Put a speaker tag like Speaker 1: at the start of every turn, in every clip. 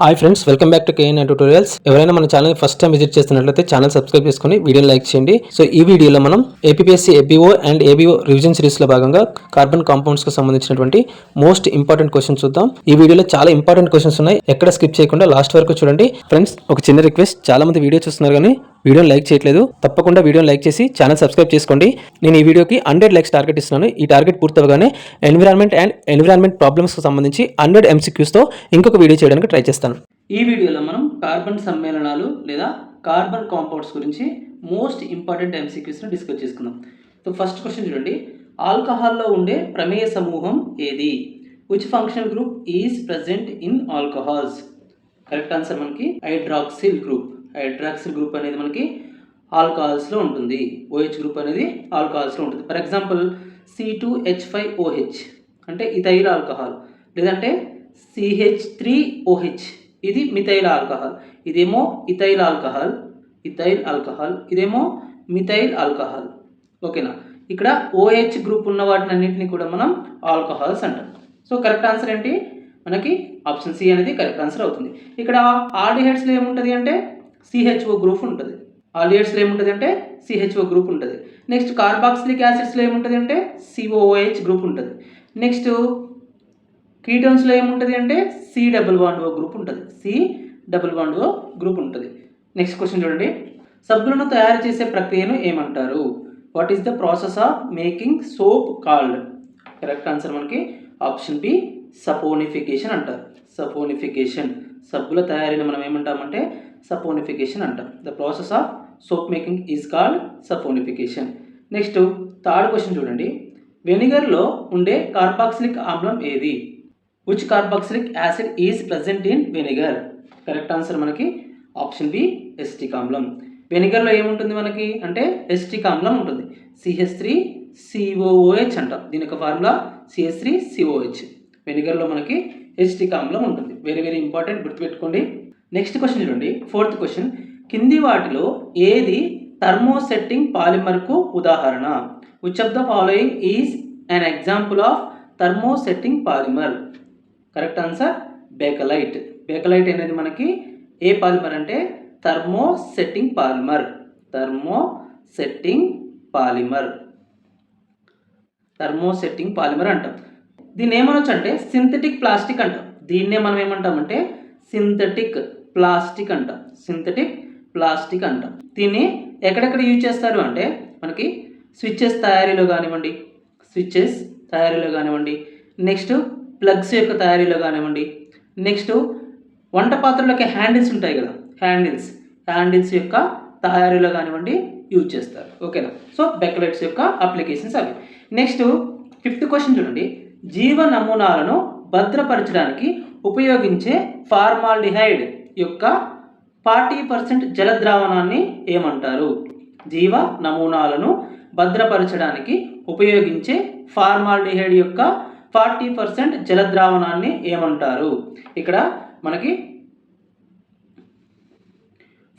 Speaker 1: Hi friends, welcome back to KN tutorials. ఎవరైనా మన channel first time visit చేస్తున్నట్లయితే channel subscribe చేసుకుని వీడియోని లైక్ చేయండి. సో ఈ వీడియోలో మనం APSC APO and ABO revision series లో భాగంగా కార్బన్ కాంపౌండ్స్ కు సంబంధించినటువంటి మోస్ట్ ఇంపార్టెంట్ క్వశ్చన్స్ చూద్దాం. ఈ వీడియోలో చాలా ఇంపార్టెంట్ క్వశ్చన్స్ ఉన్నాయి, ఎక్కడ స్కిప్ చేయకుండా లాస్ట్ వరకు చూడండి. ఫ్రెండ్స్, ఒక చిన్న రిక్వెస్ట్, చాలా మంది వీడియో చూస్తున్నారు కానీ వీడియోని లైక్ చేయట్లేదు. తప్పకుండా వీడియోని లైక్ చేసి ఛానల్ సబ్స్క్రైబ్ చేసుకోండి. నేను ఈ వీడియోకి 100 లైక్స్ టార్గెట్ ఇస్తున్నాను. ఈ టార్గెట్ పూర్తవగానే ఎన్విరాన్మెంట్ ప్రాబ్లమ్స్ కు సంబంధించి 100 MCQs తో ఇంకొక వీడియో చేయడానికి ట్రై చేస్తాను. ఈ వీడియోలో మనం కార్బన్ సమ్మేళనాలు లేదా కార్బన్ కాంపౌండ్స్ గురించి మోస్ట్ ఇంపార్టెంట్ MCQs ని డిస్కస్ చేసుకుందాం. సో ఫస్ట్ క్వశ్చన్ చూడండి, ఆల్కహాల్లో ఉండే ప్రమేయ సమూహం ఏది? Which functional group is present in alcohols? Correct answer మనకి హైడ్రాక్సిల్ గ్రూప్. హైడ్రాక్సిల్ గ్రూప్ అనేది మనకి ఆల్కహాల్స్లో ఉంటుంది. OH గ్రూప్ అనేది ఆల్కహాల్స్లో ఉంటుంది. ఫర్ ఎగ్జాంపుల్ C2H5OH అంటే ఇథైల్ ఆల్కహాల్, లేదంటే CH3OH ఇది మిథైల్ ఆల్కహాల్. ఇదేమో ఇథైల్ ఆల్కహాల్, ఇదేమో మిథైల్ ఆల్కహాల్. ఓకేనా? ఇక్కడ OH గ్రూప్ ఉన్న వాటిని అన్నింటినీ కూడా మనం ఆల్కహాల్స్ అంటాం. సో కరెక్ట్ ఆన్సర్ ఏంటి? మనకి ఆప్షన్ సి అనేది కరెక్ట్ ఆన్సర్ అవుతుంది. ఇక్కడ ఆల్డిహైడ్స్లో ఏముంటుంది అంటే CHO గ్రూప్ ఉంటుంది. ఆల్డిహైడ్స్లో ఏముంటుంది అంటే CHO గ్రూప్ ఉంటుంది. నెక్స్ట్ కార్బాక్సిలిక్ యాసిడ్స్లో ఏముంటుంది అంటే COOH గ్రూప్ ఉంటుంది. నెక్స్ట్ కీటోన్స్లో ఏముంటుంది అంటే C+O గ్రూప్ ఉంటుంది. C+O గ్రూప్ ఉంటుంది. నెక్స్ట్ క్వశ్చన్ చూడండి, సబ్బులను తయారు చేసే ప్రక్రియను ఏమంటారు? What is the process of making soap called? Correct answer మనకి ఆప్షన్ బి సపోనిఫికేషన్ అంటారు. సపోనిఫికేషన్, సబ్బుల తయారీని మనం ఏమంటామంటే సపోనిఫికేషన్ అంటాం. The process of soap making is called saponification. Next third question చూడండి, వెనిగర్లో ఉండే కార్బాక్సిలిక్ ఆమ్లం ఏది? Which carboxylic acid is present in vinegar? Correct answer మనకి ఆప్షన్ బి ఎసిటిక్ ఆమ్లం. వెనిగర్లో ఏముంటుంది మనకి అంటే ఎసిటిక్ ఆమ్లం ఉంటుంది. CH3COOH అంటాం. దీని యొక్క ఫార్ములా CH3COOH. వెనిగర్లో మనకి ఎసిటిక్ ఆమ్లం ఉంటుంది. వెరీ వెరీ ఇంపార్టెంట్, గుర్తుపెట్టుకోండి. నెక్స్ట్ క్వశ్చన్ చూడండి, ఫోర్త్ క్వశ్చన్, కింది వాటిలో ఏది థర్మోసెట్టింగ్ పాలిమర్కు ఉదాహరణ? Which of the following is an example of thermosetting polymer? Correct answer bakelite. Bakelite అనేది మనకి ఏ పాలిమర్ అంటే థర్మోసెట్టింగ్ పాలిమర్. థర్మోసెట్టింగ్ పాలిమర్ అంటాం. దీన్ని ఏమనొచ్చు అంటే సింథటిక్ ప్లాస్టిక్ అంటాం. దీన్నే మనం ఏమంటామంటే సింథటిక్ ప్లాస్టిక్ అంటాం. దీన్ని ఎక్కడెక్కడ యూజ్ చేస్తారు అంటే మనకి స్విచ్చెస్ తయారీలో కానివ్వండి, నెక్స్ట్ ప్లగ్స్ యొక్క తయారీలో కానివ్వండి, నెక్స్ట్ వంట పాత్రలకి హ్యాండిల్స్ ఉంటాయి కదా, హ్యాండిల్స్ యొక్క తయారీలో కానివ్వండి యూజ్ చేస్తారు. ఓకేనా? సో బెకలైట్స్ యొక్క అప్లికేషన్స్ అవి. నెక్స్ట్ ఫిఫ్త్ క్వశ్చన్ చూడండి, జీవ నమూనాలను భద్రపరచడానికి ఉపయోగించే ఫార్మాల్డిహైడ్ యొక్క 40% జలద్రావణాన్ని ఏమంటారు? జీవ నమూనాలను భద్రపరచడానికి ఉపయోగించే ఫార్మాల్డిహైడ్ యొక్క 40% జలద్రావణాన్ని ఏమంటారు? ఇక్కడ మనకి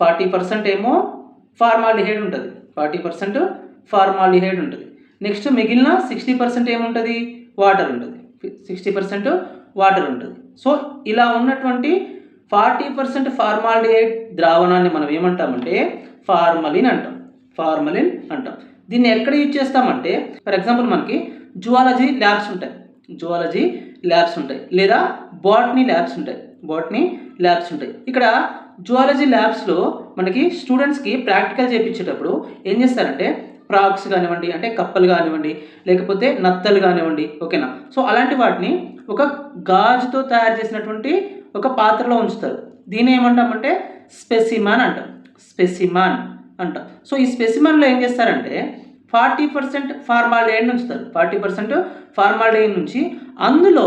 Speaker 1: 40% ఏమో ఫార్మాల్డిహైడ్ ఉంటుంది. 40% ఫార్మాల్డిహైడ్ ఉంటుంది. నెక్స్ట్ మిగిలిన 60% ఏముంటుంది? వాటర్ ఉంటుంది. 60% వాటర్ ఉంటుంది. సో ఇలా ఉన్నటువంటి 40% ఫార్మాల్డిహైడ్ ద్రావణాన్ని మనం ఏమంటామంటే ఫార్మలిన్ అంటాం. దీన్ని ఎక్కడ యూజ్ చేస్తామంటే ఫర్ ఎగ్జాంపుల్ మనకి జువాలజీ ల్యాబ్స్ ఉంటాయి, లేదా బాటనీ ల్యాబ్స్ ఉంటాయి. ఇక్కడ జువాలజీ ల్యాబ్స్లో మనకి స్టూడెంట్స్కి ప్రాక్టికల్ చేయించేటప్పుడు ఏం చేస్తారంటే ఫ్రాగ్స్ కానివ్వండి, అంటే కప్పలు కానివ్వండి, లేకపోతే నత్తలు కానివ్వండి. ఓకేనా? సో అలాంటి వాటిని ఒక గాజుతో తయారు చేసినటువంటి ఒక పాత్రలో ఉంచుతారు. దీన్ని ఏమంటామంటే స్పెసిమన్ అంటాం. సో ఈ స్పెసిమన్లో ఏం చేస్తారంటే 40% ఫార్మాల్డిహైడ్ ఉంచుతారు. 40% ఫార్మాల్డిహైడ్ నుంచి అందులో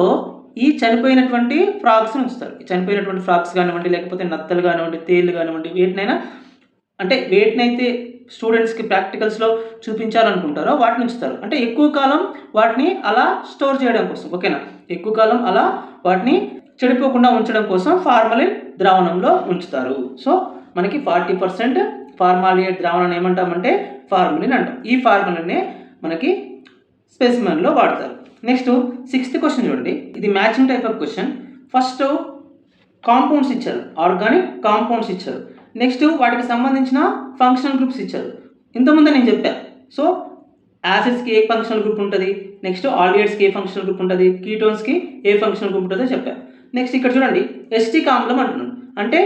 Speaker 1: ఈ చనిపోయినటువంటి ఫ్రాగ్స్ని ఉంచుతారు. ఈ చనిపోయినటువంటి ఫ్రాగ్స్ కానివ్వండి, లేకపోతే నత్తలు కానివ్వండి, తేళ్ళు కానివ్వండి, వేటినైతే స్టూడెంట్స్కి ప్రాక్టికల్స్లో చూపించాలనుకుంటారో వాటిని ఉంచుతారు. అంటే ఎక్కువ కాలం వాటిని అలా స్టోర్ చేయడం కోసం. ఓకేనా? ఎక్కువ కాలం అలా వాటిని చెడిపోకుండా ఉంచడం కోసం ఫార్మలిన్ ద్రావణంలో ఉంచుతారు. సో మనకి 40% ఫార్మాల్డిహైడ్ ద్రావణాన్ని ఏమంటామంటే ఫార్మలిన్ అంటాం. ఈ ఫార్మలిన్నే మనకి స్పెసిమెన్లో వాడతారు. నెక్స్ట్ 6th క్వశ్చన్ చూడండి, ఇది matching type of question. First compounds ఇచ్చారు, ఆర్గానిక్ కాంపౌండ్స్ ఇచ్చారు. నెక్స్ట్ వాటికి సంబంధించిన ఫంక్షనల్ గ్రూప్స్ ఇచ్చారు. ఇంతకుముందే నేను చెప్పాను. సో యాసిడ్స్కి ఏ ఫంక్షనల్ గ్రూప్ ఉంటుంది, నెక్స్ట్ ఆల్డిహైడ్స్కి ఏ ఫంక్షనల్ గ్రూప్ ఉంటుంది, కీటోన్స్కి ఏ ఫంక్షనల్ గ్రూప్ ఉంటుందో చెప్పాను. నెక్స్ట్ ఇక్కడ చూడండి, ఎస్టిక్ ఆమ్లం అంటున్నాను. అంటే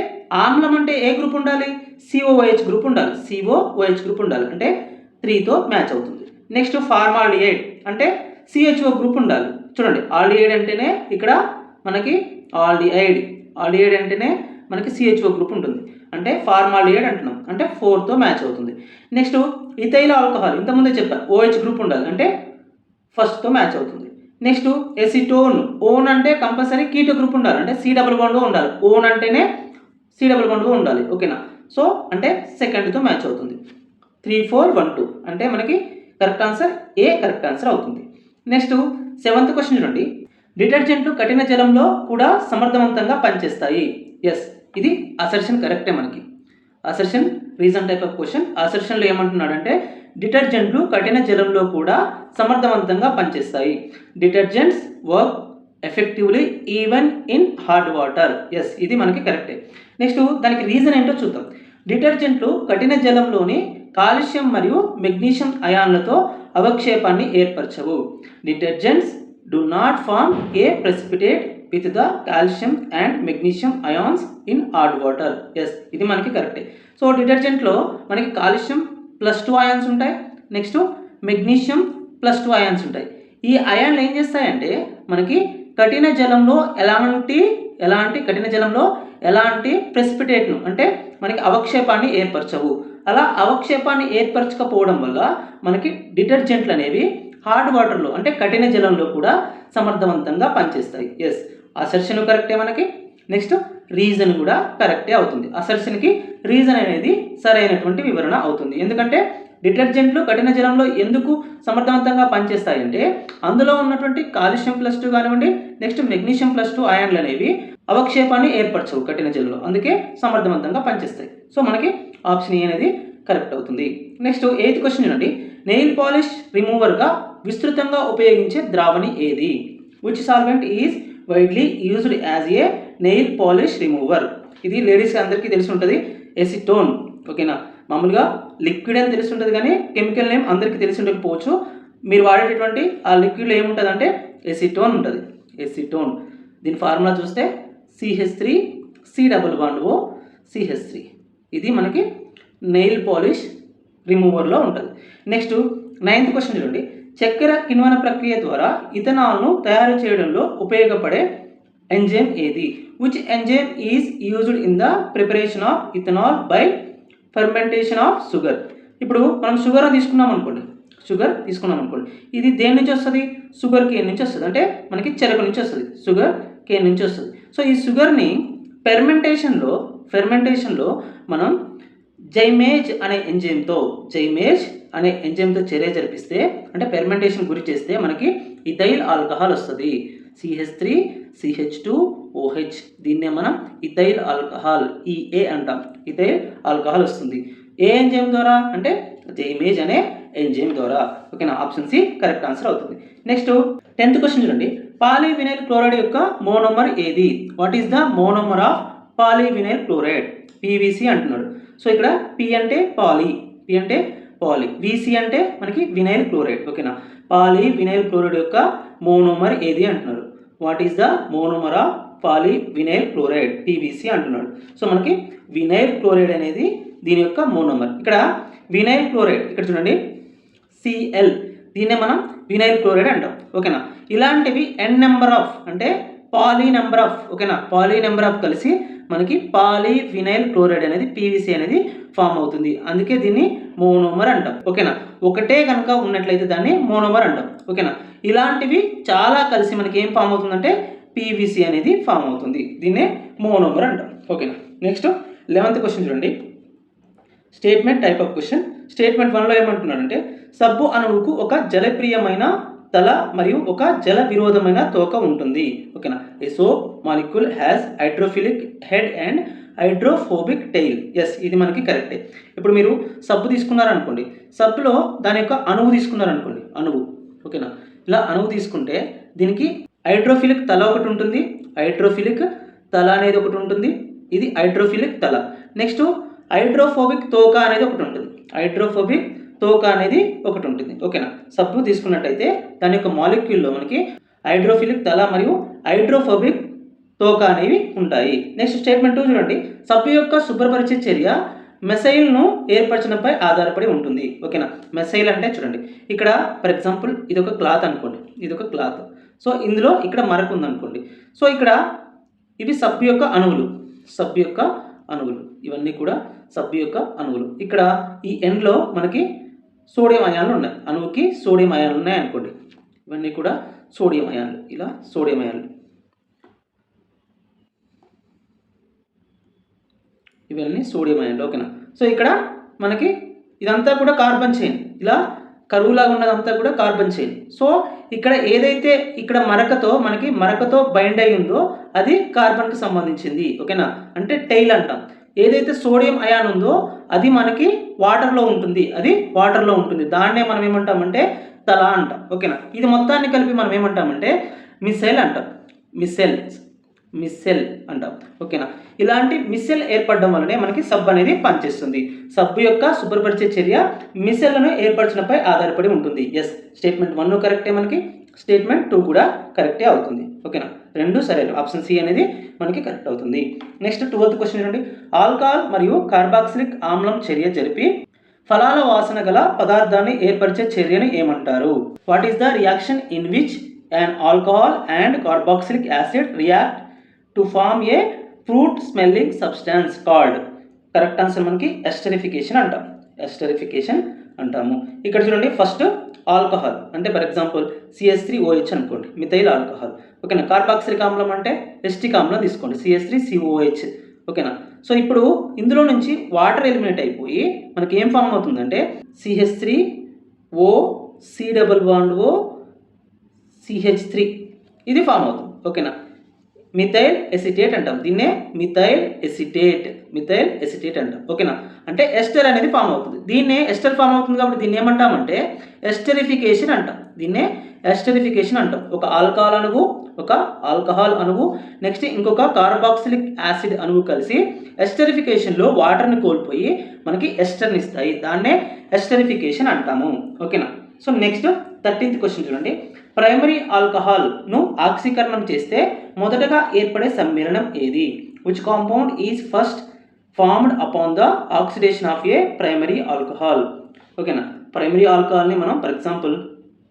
Speaker 1: ఆమ్లం అంటే ఏ గ్రూప్ ఉండాలి, COOH గ్రూప్ ఉండాలి. COOH గ్రూప్ ఉండాలి అంటే 3తో మ్యాచ్ అవుతుంది. నెక్స్ట్ ఫార్మాల్డిహైడ్ అంటే CHO గ్రూప్ ఉండాలి. చూడండి, ఆల్డిహైడ్ అంటేనే ఇక్కడ మనకి ఆల్డిహైడ్ అంటేనే మనకి CHO గ్రూప్ ఉంటుంది. అంటే ఫార్మాల్డిహైడ్ అంటున్నాం అంటే 4తో మ్యాచ్ అవుతుంది. నెక్స్ట్ ఇథైల్ ఆల్కహాల్, ఇంతకుముందే చెప్పాను, OH గ్రూప్ ఉండాలి అంటే 1తో మ్యాచ్ అవుతుంది. నెక్స్ట్ ఎసిటోన్, ఓన్ అంటే కంపల్సరీ కీటో గ్రూప్ ఉండాలి అంటే C డబుల్ బాండ్ ఉండాలి. ఓన్ అంటేనే C డబుల్ బాండ్ ఉండాలి. ఓకేనా? సో అంటే 2తో మ్యాచ్ అవుతుంది. 3, 4, 1, 2 అంటే మనకి కరెక్ట్ ఆన్సర్ ఏ కరెక్ట్ ఆన్సర్ అవుతుంది. నెక్స్ట్ 7th క్వశ్చన్ చూడండి, డిటర్జెంట్లు కఠిన జలంలో కూడా సమర్థవంతంగా పనిచేస్తాయి. ఎస్, ఇది అసర్షన్ కరెక్టే. మనకి assertion reason type of question. అసర్షన్లో ఏమంటున్నాడంటే డిటర్జెంట్లు కఠిన జలంలో కూడా సమర్థవంతంగా పనిచేస్తాయి. Detergents work effectively even in hard water. Yes, ఇది మనకి కరెక్టే. నెక్స్ట్ దానికి రీజన్ ఏంటో చూద్దాం. డిటర్జెంట్లు కఠిన జలంలోని కాల్షియం మరియు మెగ్నీషియం అయాన్లతో అవక్షేపాన్ని ఏర్పరచవు. Detergents do not form a precipitate with the calcium and magnesium ions in hard water. yes, ఇది మనకి కరెక్టే. సో డిటర్జెంట్లో మనకి కాల్షియం +2 అయాన్స్ ఉంటాయి, నెక్స్ట్ మెగ్నీషియం +2 అయాన్స్ ఉంటాయి. ఈ అయాన్లు ఏం చేస్తాయంటే మనకి కఠిన జలంలో ఎలాంటి ప్రెసిపిటేట్ను అంటే మనకి అవక్షేపాన్ని ఏర్పరచవు. అలా అవక్షేపాన్ని ఏర్పరచకపోవడం వల్ల మనకి డిటర్జెంట్లు అనేవి హార్డ్ వాటర్లో అంటే కఠిన జలంలో కూడా సమర్థవంతంగా పనిచేస్తాయి. ఎస్, అసర్షన్ కరెక్టే మనకి. నెక్స్ట్ రీజన్ కూడా కరెక్టే అవుతుంది. అసర్షన్కి రీజన్ అనేది సరైనటువంటి వివరణ అవుతుంది. ఎందుకంటే డిటర్జెంట్లు కఠిన జలంలో ఎందుకు సమర్థవంతంగా పనిచేస్తాయంటే అందులో ఉన్నటువంటి కాల్షియం +2 కానివ్వండి, నెక్స్ట్ మెగ్నీషియం +2 అయాన్లు అనేవి అవక్షేపాన్ని ఏర్పరచవు కఠిన జలంలో, అందుకే సమర్థవంతంగా పనిచేస్తాయి. సో మనకి ఆప్షన్ ఏ అనేది కరెక్ట్ అవుతుంది. నెక్స్ట్ 8th క్వశ్చన్ చూడండి, నెయిల్ పాలిష్ రిమూవర్గా విస్తృతంగా ఉపయోగించే ద్రావణి ఏది? Which solvent is widely used as A nail polish remover? ఇది లేడీస్ అందరికీ తెలిసి ఉంటుంది, ఎసిటోన్. ఓకేనా? మామూలుగా లిక్విడ్ అని తెలిసి ఉంటుంది కానీ కెమికల్ నేమ్ అందరికీ తెలిసి ఉండకపోవచ్చు. మీరు వాడేటటువంటి ఆ లిక్విడ్లో ఏముంటుంది అంటే ఎసిటోన్ ఉంటుంది. ఎసిటోన్, దీని ఫార్ములా చూస్తే CH3 C double bond O CH3. ఇది మనకి నెయిల్ పాలిష్ రిమూవర్లో ఉంటుంది. నెక్స్ట్ 9th క్వశ్చన్ చూడండి, చక్కెర కిణ్వన ప్రక్రియ ద్వారా ఇథనాల్ను తయారు చేయడంలో ఉపయోగపడే ఎంజైమ్ ఏది? Which enzyme is used in the preparation of ethanol by fermentation of sugar? ఇప్పుడు మనం షుగర్ తీసుకున్నాం అనుకోండి, ఇది దేని నుంచి వస్తుంది? షుగర్ కేన్ నుంచి వస్తుంది. అంటే మనకి చెరకు నుంచి వస్తుంది, షుగర్ కేన్ నుంచి వస్తుంది. సో ఈ షుగర్ని ఫెర్మెంటేషన్లో మనం జైమేజ్ అనే ఎంజైమ్తో చర్య జరిపిస్తే అంటే ఫెర్మెంటేషన్ గురి చేస్తే మనకి ఇథైల్ ఆల్కహాల్ వస్తుంది. CH3 CH2OH, దీన్నే మనం ఇథైల్ ఆల్కహాల్ EA అంటాం. ఇథైల్ ఆల్కహాల్ వస్తుంది ఏ ఎంజైమ్ ద్వారా అంటే జైమేజ్ అనే ఎంజైమ్ ద్వారా. ఓకేనా? ఆప్షన్ సి కరెక్ట్ ఆన్సర్ అవుతుంది. నెక్స్ట్ 10th క్వశ్చన్ చూడండి, పాలీవినైల్ క్లోరైడ్ యొక్క మోనోమర్ ఏది? What is the monomer of polyvinyl chloride? PVC అంటున్నాడు. సో ఇక్కడ P అంటే పాలీ, VC అంటే మనకి వినైల్ క్లోరైడ్. ఓకేనా? పాలీవినైల్ క్లోరైడ్ యొక్క మోనోమర్ ఏది అంటున్నారు. What is the monomer of polyvinyl chloride? PVC అంటున్నాడు. సో మనకి వినైల్ క్లోరైడ్ అనేది దీని యొక్క మోనోమర్. ఇక్కడ వినైల్ క్లోరైడ్ ఇక్కడ చూడండి Cl, దీన్నే మనం వినైల్ క్లోరైడ్ అంటాం. ఓకేనా? ఇలాంటివి n నెంబర్ ఆఫ్ అంటే పాలీ నెంబర్ ఆఫ్, ఓకేనా, పాలీ నెంబర్ ఆఫ్ కలిసి మనకి పాలీవినైల్ క్లోరైడ్ అనేది PVC అనేది ఫామ్ అవుతుంది. అందుకే దీన్ని మోనోమర్ అంటాం. ఓకేనా? ఒకటే కనుక ఉన్నట్లయితే దాన్ని మోనోమర్ అంటాం. ఓకేనా? ఇలాంటివి చాలా కలిసి మనకి ఏం ఫామ్ అవుతుందంటే PVC అనేది ఫామ్ అవుతుంది. దీన్నే మోనోమర్ అంటాం. ఓకేనా? నెక్స్ట్ 11th క్వశ్చన్ చూడండి, statement type of question. Statement 1లో ఏమంటున్నాడంటే సబ్బు అణువుకు ఒక జలప్రియమైన తల మరియు ఒక జల విరోధమైన తోక ఉంటుంది. ఓకేనా? A soap molecule has hydrophilic head and hydrophobic tail. Yes, ఇది మనకి కరెక్టే. ఇప్పుడు మీరు సబ్బు తీసుకున్నారనుకోండి, సబ్బులో దాని యొక్క అణువు తీసుకున్నారనుకోండి, ఓకేనా, ఇలా అణువు తీసుకుంటే దీనికి హైడ్రోఫిలిక్ తల ఒకటి ఉంటుంది, హైడ్రోఫిలిక్ తల అనేది ఒకటి ఉంటుంది, ఇది హైడ్రోఫిలిక్ తల. నెక్స్ట్ హైడ్రోఫోబిక్ తోక అనేది ఒకటి ఉంటుంది, హైడ్రోఫోబిక్ తోక అనేది ఒకటి ఉంటుంది. ఓకేనా, సబ్బు తీసుకున్నట్టయితే దాని యొక్క మాలిక్యూల్లో మనకి హైడ్రోఫిలిక్ తల మరియు హైడ్రోఫోబిక్ తోక అనేవి ఉంటాయి. నెక్స్ట్ స్టేట్మెంట్ 2 చూడండి, సబ్బు యొక్క శుభ్రపరిచే చర్య మెసైల్ను ఏర్పరచడంపై ఆధారపడి ఉంటుంది. ఓకేనా, మెసైల్ అంటే చూడండి ఇక్కడ ఫర్ ఎగ్జాంపుల్ ఇది ఒక క్లాత్ అనుకోండి, ఇది ఒక క్లాత్. సో ఇందులో ఇక్కడ మరక ఉందనుకోండి. సో ఇక్కడ ఇవి సబ్బు యొక్క అణువులు, సబ్బు యొక్క అణువులు, ఇవన్నీ కూడా సబ్బు యొక్క అణువులు. ఇక్కడ ఈ ఎండ్లో మనకి సోడియం అయాన్లు ఉన్నాయి, అణువుకి సోడియం అయాన్లు ఉన్నాయి అనుకోండి. ఇవన్నీ కూడా సోడియం అయాన్లు, ఇలా సోడియం అయాన్లు, ఇవన్నీ సోడియం అయాన్లు. ఓకేనా, సో ఇక్కడ మనకి ఇదంతా కూడా కార్బన్ చైన్, ఇలా కరువులాగా ఉన్నదంతా కూడా కార్బన్ చైన్. సో ఇక్కడ ఏదైతే ఇక్కడ మరకతో బైండ్ అయి ఉందో అది కార్బన్కి సంబంధించింది. ఓకేనా, అంటే టైల్ అంటాం. ఏదైతే సోడియం అయాన్ ఉందో అది మనకి వాటర్లో ఉంటుంది, దాన్నే మనం ఏమంటామంటే తల అంటాం. ఓకేనా, ఇది మొత్తాన్ని కలిపి మనం ఏమంటామంటే మిసైల్ అంటాం, మిస్సెల్ అంటాం. ఓకేనా, ఇలాంటి మిస్సెల్ ఏర్పడడం వల్లనే మనకి సబ్బు అనేది పనిచేస్తుంది. సబ్బు యొక్క శుభ్రపరిచే చర్య మిసెల్లను ఏర్పరచడంపై ఆధారపడి ఉంటుంది. ఎస్, స్టేట్మెంట్ 1 కరెక్టే, మనకి స్టేట్మెంట్ 2 కూడా కరెక్టే అవుతుంది. ఓకేనా, 2 సరైన, ఆప్షన్ సి అనేది మనకి కరెక్ట్ అవుతుంది. నెక్స్ట్ 12th క్వశ్చన్ చూడండి, ఆల్కహాల్ మరియు కార్బాక్సిలిక్ ఆమ్లం చర్య జరిపి ఫలాల వాసన గల పదార్థాన్ని ఏర్పరిచే చర్యను ఏమంటారు? What is the reaction in which an alcohol and carboxylic acid react to form a fruit smelling substance called? Correct answer మనకి ఎస్టరిఫికేషన్ అంటాము. ఇక్కడ చూడండి, ఫస్ట్ ఆల్కహాల్ అంటే ఫర్ ఎగ్జాంపుల్ CH3OH అనుకోండి, మిథైల్ ఆల్కహాల్. ఓకేనా, కార్బాక్సిలిక్ ఆమ్లం అంటే ఎస్టిక్ ఆమ్లం తీసుకోండి, CH3COOH. ఓకేనా, సో ఇప్పుడు ఇందులో నుంచి వాటర్ ఎలిమినేట్ అయిపోయి మనకి ఏం ఫామ్ అవుతుందంటే CH3O C+O CH3 ఇది ఫామ్ అవుతుంది. ఓకేనా, మిథైల్ ఎసిటేట్ అంటాం, దీన్నే మిథైల్ ఎసిటేట్ అంటాం. ఓకేనా, అంటే ఎస్టర్ అనేది ఫామ్ అవుతుంది, దీన్నే ఎస్టర్ ఫామ్ అవుతుంది కాబట్టి దీన్ని ఏమంటామంటే ఎస్టరిఫికేషన్ అంటాం. ఒక ఆల్కహాల్ అణువు నెక్స్ట్ ఇంకొక కార్బాక్సిలిక్ యాసిడ్ అణువు కలిసి ఎస్టరిఫికేషన్లో వాటర్ని కోల్పోయి మనకి ఎస్టర్ని ఇస్తాయి, దాన్నే ఎస్టరిఫికేషన్ అంటాము. ఓకేనా, సో నెక్స్ట్ 13th క్వశ్చన్ చూడండి, ప్రైమరీ ఆల్కహాల్ను ఆక్సీకరణం చేస్తే మొదటగా ఏర్పడే సమ్మేళనం ఏది? Which compound is first formed upon the oxidation of a primary alcohol? ఓకేనా, ప్రైమరీ ఆల్కహాల్ని మనం ఫర్ ఎగ్జాంపుల్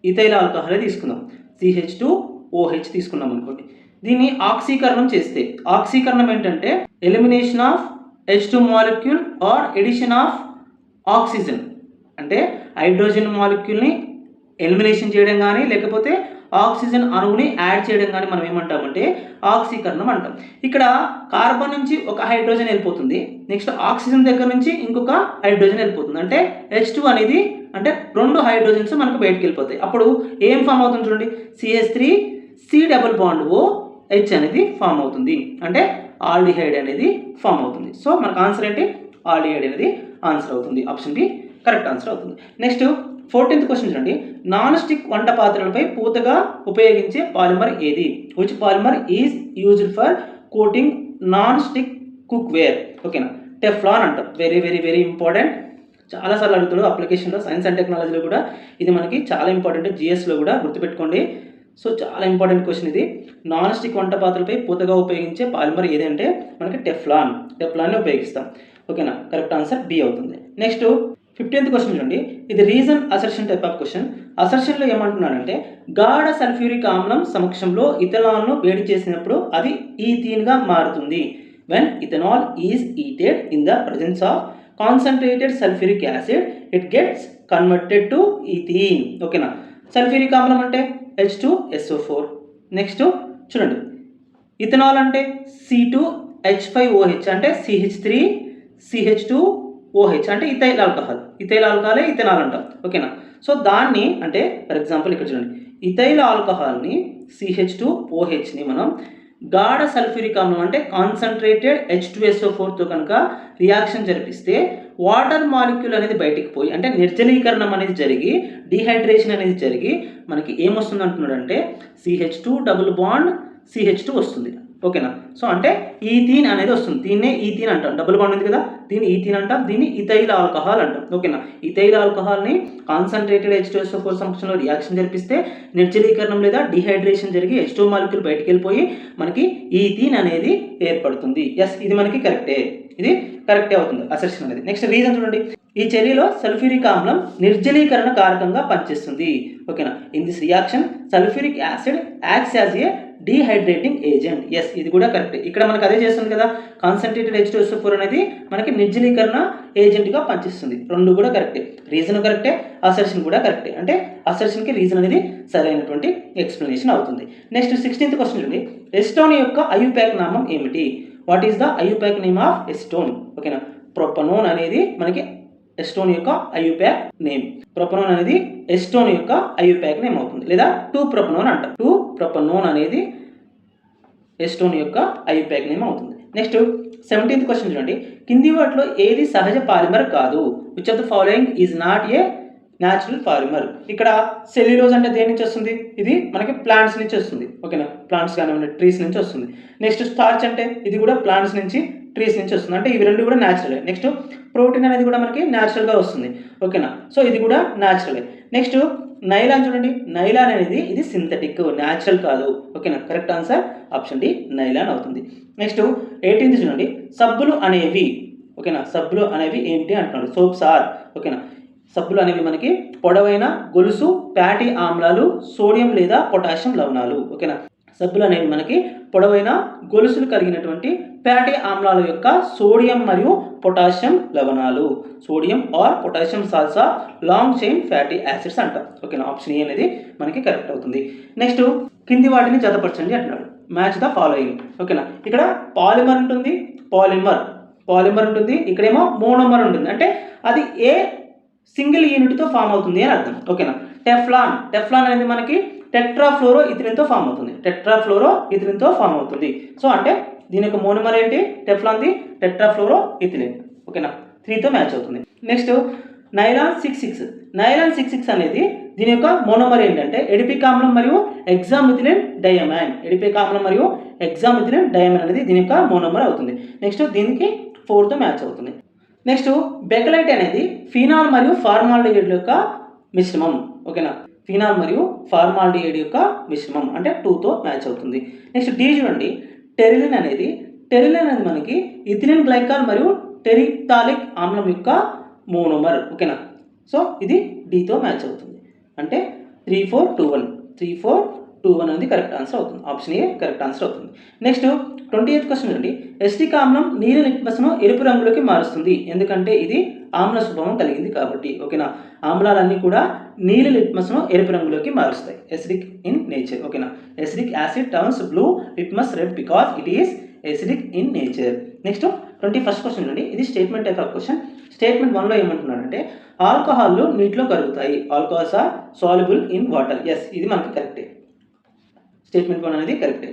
Speaker 1: ఇథైల్ ఆల్కహాలే తీసుకుందాం, CH2OH తీసుకున్నాం అనుకోండి. దీన్ని ఆక్సీకరణం చేస్తే, ఆక్సీకరణం ఏంటంటే elimination of H2 molecule or addition of oxygen, అంటే హైడ్రోజన్ మాలిక్యూల్ని ఎలిమినేషన్ చేయడం కానీ లేకపోతే ఆక్సిజన్ అణువుని యాడ్ చేయడం కానీ మనం ఏమంటామంటే ఆక్సీకరణం అంటాం. ఇక్కడ కార్బన్ నుంచి ఒక హైడ్రోజన్ వెళ్ళిపోతుంది, నెక్స్ట్ ఆక్సిజన్ దగ్గర నుంచి ఇంకొక హైడ్రోజన్ వెళ్ళిపోతుంది, అంటే H2 అనేది అంటే 2 హైడ్రోజన్స్ మనకు బయటకు వెళ్ళిపోతాయి. అప్పుడు ఏం ఫామ్ అవుతుంది చూడండి, CH3C+OH అనేది ఫామ్ అవుతుంది, అంటే ఆల్డిహైడ్ అనేది ఫామ్ అవుతుంది. సో మనకు ఆన్సర్ ఏంటి, ఆల్డిహైడ్ అనేది ఆన్సర్ అవుతుంది, ఆప్షన్ బి కరెక్ట్ ఆన్సర్ అవుతుంది. నెక్స్ట్ 14th క్వశ్చన్ చూడండి, నాన్ స్టిక్ వంట పాత్రలపై పూతగా ఉపయోగించే పాలిమర్ ఏది? Which polymer is used for coating non stick cookware? ఓకేనా, టెఫ్లాన్ అంటాం. వెరీ ఇంపార్టెంట్, చాలాసార్లు అడుగుతాడు అప్లికేషన్లో, సైన్స్ అండ్ టెక్నాలజీలో కూడా ఇది మనకి చాలా ఇంపార్టెంట్, GSలో కూడా గుర్తుపెట్టుకోండి. సో చాలా ఇంపార్టెంట్ క్వశ్చన్ ఇది. నాన్ స్టిక్ వంట పాత్రలపై పూతగా ఉపయోగించే పాలిమర్ ఏదంటే మనకి టెఫ్లాన్ని ఉపయోగిస్తాం. ఓకేనా, కరెక్ట్ ఆన్సర్ బి అవుతుంది. నెక్స్ట్ 15th క్వశ్చన్ చూడండి, ఇది reason assertion type of question. అసర్షన్లో ఏమంటున్నాడంటే గాఢ సల్ఫ్యూరిక్ ఆమ్లం సమక్షంలో ఇథనాల్ను వేడి చేసినప్పుడు అది ఈథీన్గా మారుతుంది. When ethanol is heated in the presence of concentrated sulphuric acid it gets converted to ethene. ఓకేనా, సల్ఫ్యూరిక్ ఆమ్లం అంటే H2SO4. నెక్స్ట్ చూడండి, ఇథనాల్ అంటే C2H5OH అంటే CH3CH2OH అంటే ఇథైల్ ఆల్కహాలే ఇథనాల్ అంటాం. ఓకేనా, సో దాన్ని అంటే ఫర్ ఎగ్జాంపుల్ ఇక్కడ చూడండి, ఇథైల్ ఆల్కహాల్ని CH2OHని మనం గాఢ సల్ఫ్యూరిక్ ఆమ్లం అంటే కాన్సన్ట్రేటెడ్ H2SO4తో కనుక రియాక్షన్ జరిపిస్తే వాటర్ మాలిక్యూల్ అనేది బయటికి పోయి అంటే నిర్జలీకరణం అనేది జరిగి డీహైడ్రేషన్ అనేది జరిగి మనకి ఏమొస్తుంది అంటున్నాడు అంటే CH2 డబుల్ బాండ్ CH2 వస్తుంది. ఓకేనా. సో అంటే ఈథీన్ అనేది వస్తుంది, దీన్నే ఈథీన్ అంటాం, డబుల్ బాండ్ ఉంది కదా, దీన్ని ఈథీన్ అంటాం, దీన్ని ఇథైల్ ఆల్కహాల్ అంటాం. ఓకేనా. ఇథైల్ ఆల్కహాల్ని కాన్సన్ట్రేటెడ్ H2SO4 సమక్షంలో రియాక్షన్ జరిపిస్తే నిర్జలీకరణం లేదా డిహైడ్రేషన్ జరిగి H2 మాలిక్యూల్ బయటికి వెళ్ళిపోయి మనకి ఈథీన్ అనేది ఏర్పడుతుంది. ఎస్, ఇది మనకి కరెక్టే, ఇది కరెక్టే అవుతుంది అసెర్షన్ అనేది. నెక్స్ట్ రీజన్ చూడండి, ఈ చర్యలో సల్ఫ్యూరిక్ ఆమ్లం నిర్జలీకరణ కారకంగా పనిచేస్తుంది. ఓకేనా. In this reaction sulphuric acid acts as a dehydrating agent. Yes, ఇది కూడా కరెక్టే. ఇక్కడ మనకు అదే చేస్తుంది కదా, కాన్సన్ట్రేటెడ్ H2SO4 అనేది మనకి నిర్జలీకరణ ఏజెంట్గా పనిచేస్తుంది. రెండు కూడా కరెక్టే, రీజన్ కరెక్టే, అసర్షన్ కూడా కరెక్టే. అంటే అసర్షన్కి రీజన్ అనేది సరైనటువంటి ఎక్స్ప్లెనేషన్ అవుతుంది. నెక్స్ట్ 16th క్వశ్చన్ చూడండి, ఎస్టోన్ యొక్క ఐయుపాక్ నామం ఏమిటి? What is the IUPAC name of acetone? ఓకేనా. ప్రొపనోన్ అనేది మనకి ఎస్టోన్ యొక్క ఐయుపాక్ నేమ్. ప్రొపనోన్ అనేది ఎస్టోన్ యొక్క ఐయుపాక్ నేమ్ అవుతుంది, లేదా 2-ప్రొపనోన్ అంటాం. 2-ప్రొపనోన్ అనేది ఎస్టోన్ యొక్క ఐయుపాక్ నేమ్ అవుతుంది. నెక్స్ట్ 17th క్వశ్చన్ చూడండి, కింది వాటిలో ఏది సహజ పాలిమర్ కాదు? Which of the following is not a natural polymer? ఇక్కడ సెల్యులోజ్ అంటే దేని నుంచి వస్తుంది? ఇది మనకి ప్లాంట్స్ నుంచి వస్తుంది. ఓకేనా, ప్లాంట్స్ కానివ్వండి, ట్రీస్ నుంచి వస్తుంది. నెక్స్ట్ స్టార్చ్ అంటే ఇది కూడా ప్లాంట్స్ నుంచి, ట్రీస్ నుంచి వస్తుంది. అంటే ఇవి రెండు కూడా న్యాచురలే. నెక్స్ట్ ప్రోటీన్ అనేది కూడా మనకి న్యాచురల్గా వస్తుంది. ఓకేనా, సో ఇది కూడా న్యాచురలే. నెక్స్ట్ నైలాన్ చూడండి, నైలాన్ అనేది ఇది సింథటిక్, న్యాచురల్ కాదు. ఓకేనా, correct answer option D nylon అవుతుంది. నెక్స్ట్ 18th చూడండి, సబ్బులు అనేవి, ఓకేనా, సబ్బులు అనేవి ఏంటి అంటున్నాడు? Soaps are. ఓకేనా, సబ్బులు అనేవి మనకి పొడవైన గొలుసు ఫ్యాటీ ఆమ్లాలు, సోడియం లేదా పొటాషియం లవణాలు. ఓకేనా, సబ్బులు అనేవి మనకి పొడవైన గొలుసులు కలిగినటువంటి ఫ్యాటీ ఆమ్లాల యొక్క సోడియం మరియు పొటాషియం లవణాలు. Sodium or potassium salts are long chain fatty acids అంటాం. ఓకేనా, ఆప్షన్ ఏ అనేది మనకి కరెక్ట్ అవుతుంది. నెక్స్ట్ కింది వాటిని జతపరచండి అంటున్నాడు. Match the following. ఓకేనా, ఇక్కడ పాలిమర్ ఉంటుంది, పాలిమర్ ఉంటుంది, ఇక్కడేమో మోనోమర్ ఉంటుంది. అంటే అది ఏ సింగిల్ యూనిట్తో ఫామ్ అవుతుంది అని అర్థం. ఓకేనా. టెఫ్లాన్ అనేది మనకి టెట్రాఫ్లోరో ఇథిలిన్తో ఫామ్ అవుతుంది, టెట్రాఫ్లోరో ఇథిలిన్తో ఫామ్ అవుతుంది. సో అంటే దీని యొక్క మోనోమర్ ఏంటి? టెఫ్లాన్ది టెట్రాఫ్లోరో ఇథిలిన్. ఓకేనా, 3తో మ్యాచ్ అవుతుంది. Next nylon 6,6. నైలాన్ 6,6 అనేది దీని యొక్క మోనోమర్ ఏంటంటే ఎడిపిక్ ఆమ్లం మరియు ఎగ్జామిథిలిన్ డయామైన్. ఎడిపిక్ ఆమ్లం మరియు ఎగ్జామిథిలిన్ డయామైన్ అనేది దీని యొక్క మోనోమర్ అవుతుంది. నెక్స్ట్ దీనికి 4తో మ్యాచ్ అవుతుంది. నెక్స్ట్ బెకలైట్ అనేది ఫినాల్ మరియు ఫార్మాల్డిహైడ్ యొక్క మిశ్రమం. ఓకేనా, ఫినాల్ మరియు ఫార్మాల్డిహైడ్ యొక్క మిశ్రమం, అంటే 2తో మ్యాచ్ అవుతుంది. నెక్స్ట్ డి చూడండి, టెరిలిన్ అనేది మనకి ఇథిలిన్ గ్లైకాల్ మరియు టెరిక్టాలిక్ ఆమ్లం యొక్క మోనోమర్. ఓకేనా, సో ఇది డితో మ్యాచ్ అవుతుంది. అంటే 3-4-2-1 అనేది కరెక్ట్ ఆన్సర్ అవుతుంది. ఆప్షన్ ఏ కరెక్ట్ ఆన్సర్ అవుతుంది. నెక్స్ట్ 28th క్వశ్చన్ అండి, ఎస్టిక్ ఆమ్లం నీలి లిట్మస్ను ఎరుపు రంగులోకి మారుస్తుంది, ఎందుకంటే ఇది ఆమ్ల స్వభావం కలిగింది కాబట్టి. ఓకేనా, ఆమ్లాలన్నీ కూడా నీలి లిట్మస్ను ఎరుపు రంగులోకి మారుస్తాయి, ఎసిడిక్ ఇన్ నేచర్. ఓకేనా, acidic acid turns blue litmus red because it is acidic in nature. Next 21st question అండి, ఇది statement type of question. Statement 1లో ఏమంటున్నాడంటే ఆల్కహాల్లు నీటిలో కరుగుతాయి, alcohols are soluble in water. Yes, ఇది మనకి కరెక్టే. స్టేట్మెంట్ 1 అనేది కరెక్టే.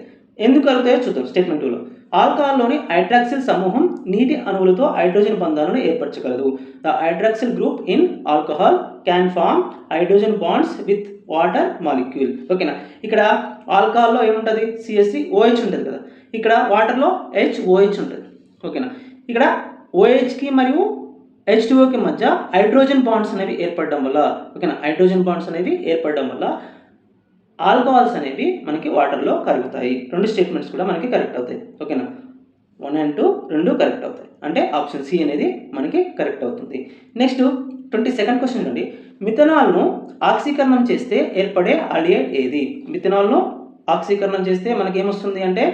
Speaker 1: ఎందుకు కలుగుతాయో చూద్దాం. స్టేట్మెంట్ 2లో ఆల్కహాల్లోని హైడ్రాక్సిల్ సమూహం నీటి అణువులతో హైడ్రోజన్ బంధాలను ఏర్పరచగలదు. The hydroxyl group in alcohol can form hydrogen bonds with water molecule. ఓకేనా, ఇక్కడ ఆల్కహాల్లో ఏముంటుంది? CH3OH ఉంటుంది కదా, ఇక్కడ వాటర్లో HOH ఉంటుంది. ఓకేనా, ఇక్కడ OHకి మరియు H2Oకి మధ్య హైడ్రోజన్ బాండ్స్ అనేవి ఏర్పడడం వల్ల, ఓకేనా, హైడ్రోజన్ బాండ్స్ అనేవి ఏర్పడడం వల్ల ఆల్కహాల్స్ అనేవి మనకి వాటర్లో కరుగుతాయి. 2 స్టేట్మెంట్స్ కూడా మనకి కరెక్ట్ అవుతాయి. ఓకేనా, 1 and 2 రెండు కరెక్ట్ అవుతాయి. అంటే ఆప్షన్ సి అనేది మనకి కరెక్ట్ అవుతుంది. నెక్స్ట్ 22nd క్వశ్చన్ అండి, మిథనాల్ను ఆక్సీకరణం చేస్తే ఏర్పడే ఆల్డిహైడ్ ఏది? మిథనాల్ను ఆక్సీకరణం చేస్తే మనకి ఏమొస్తుంది అంటే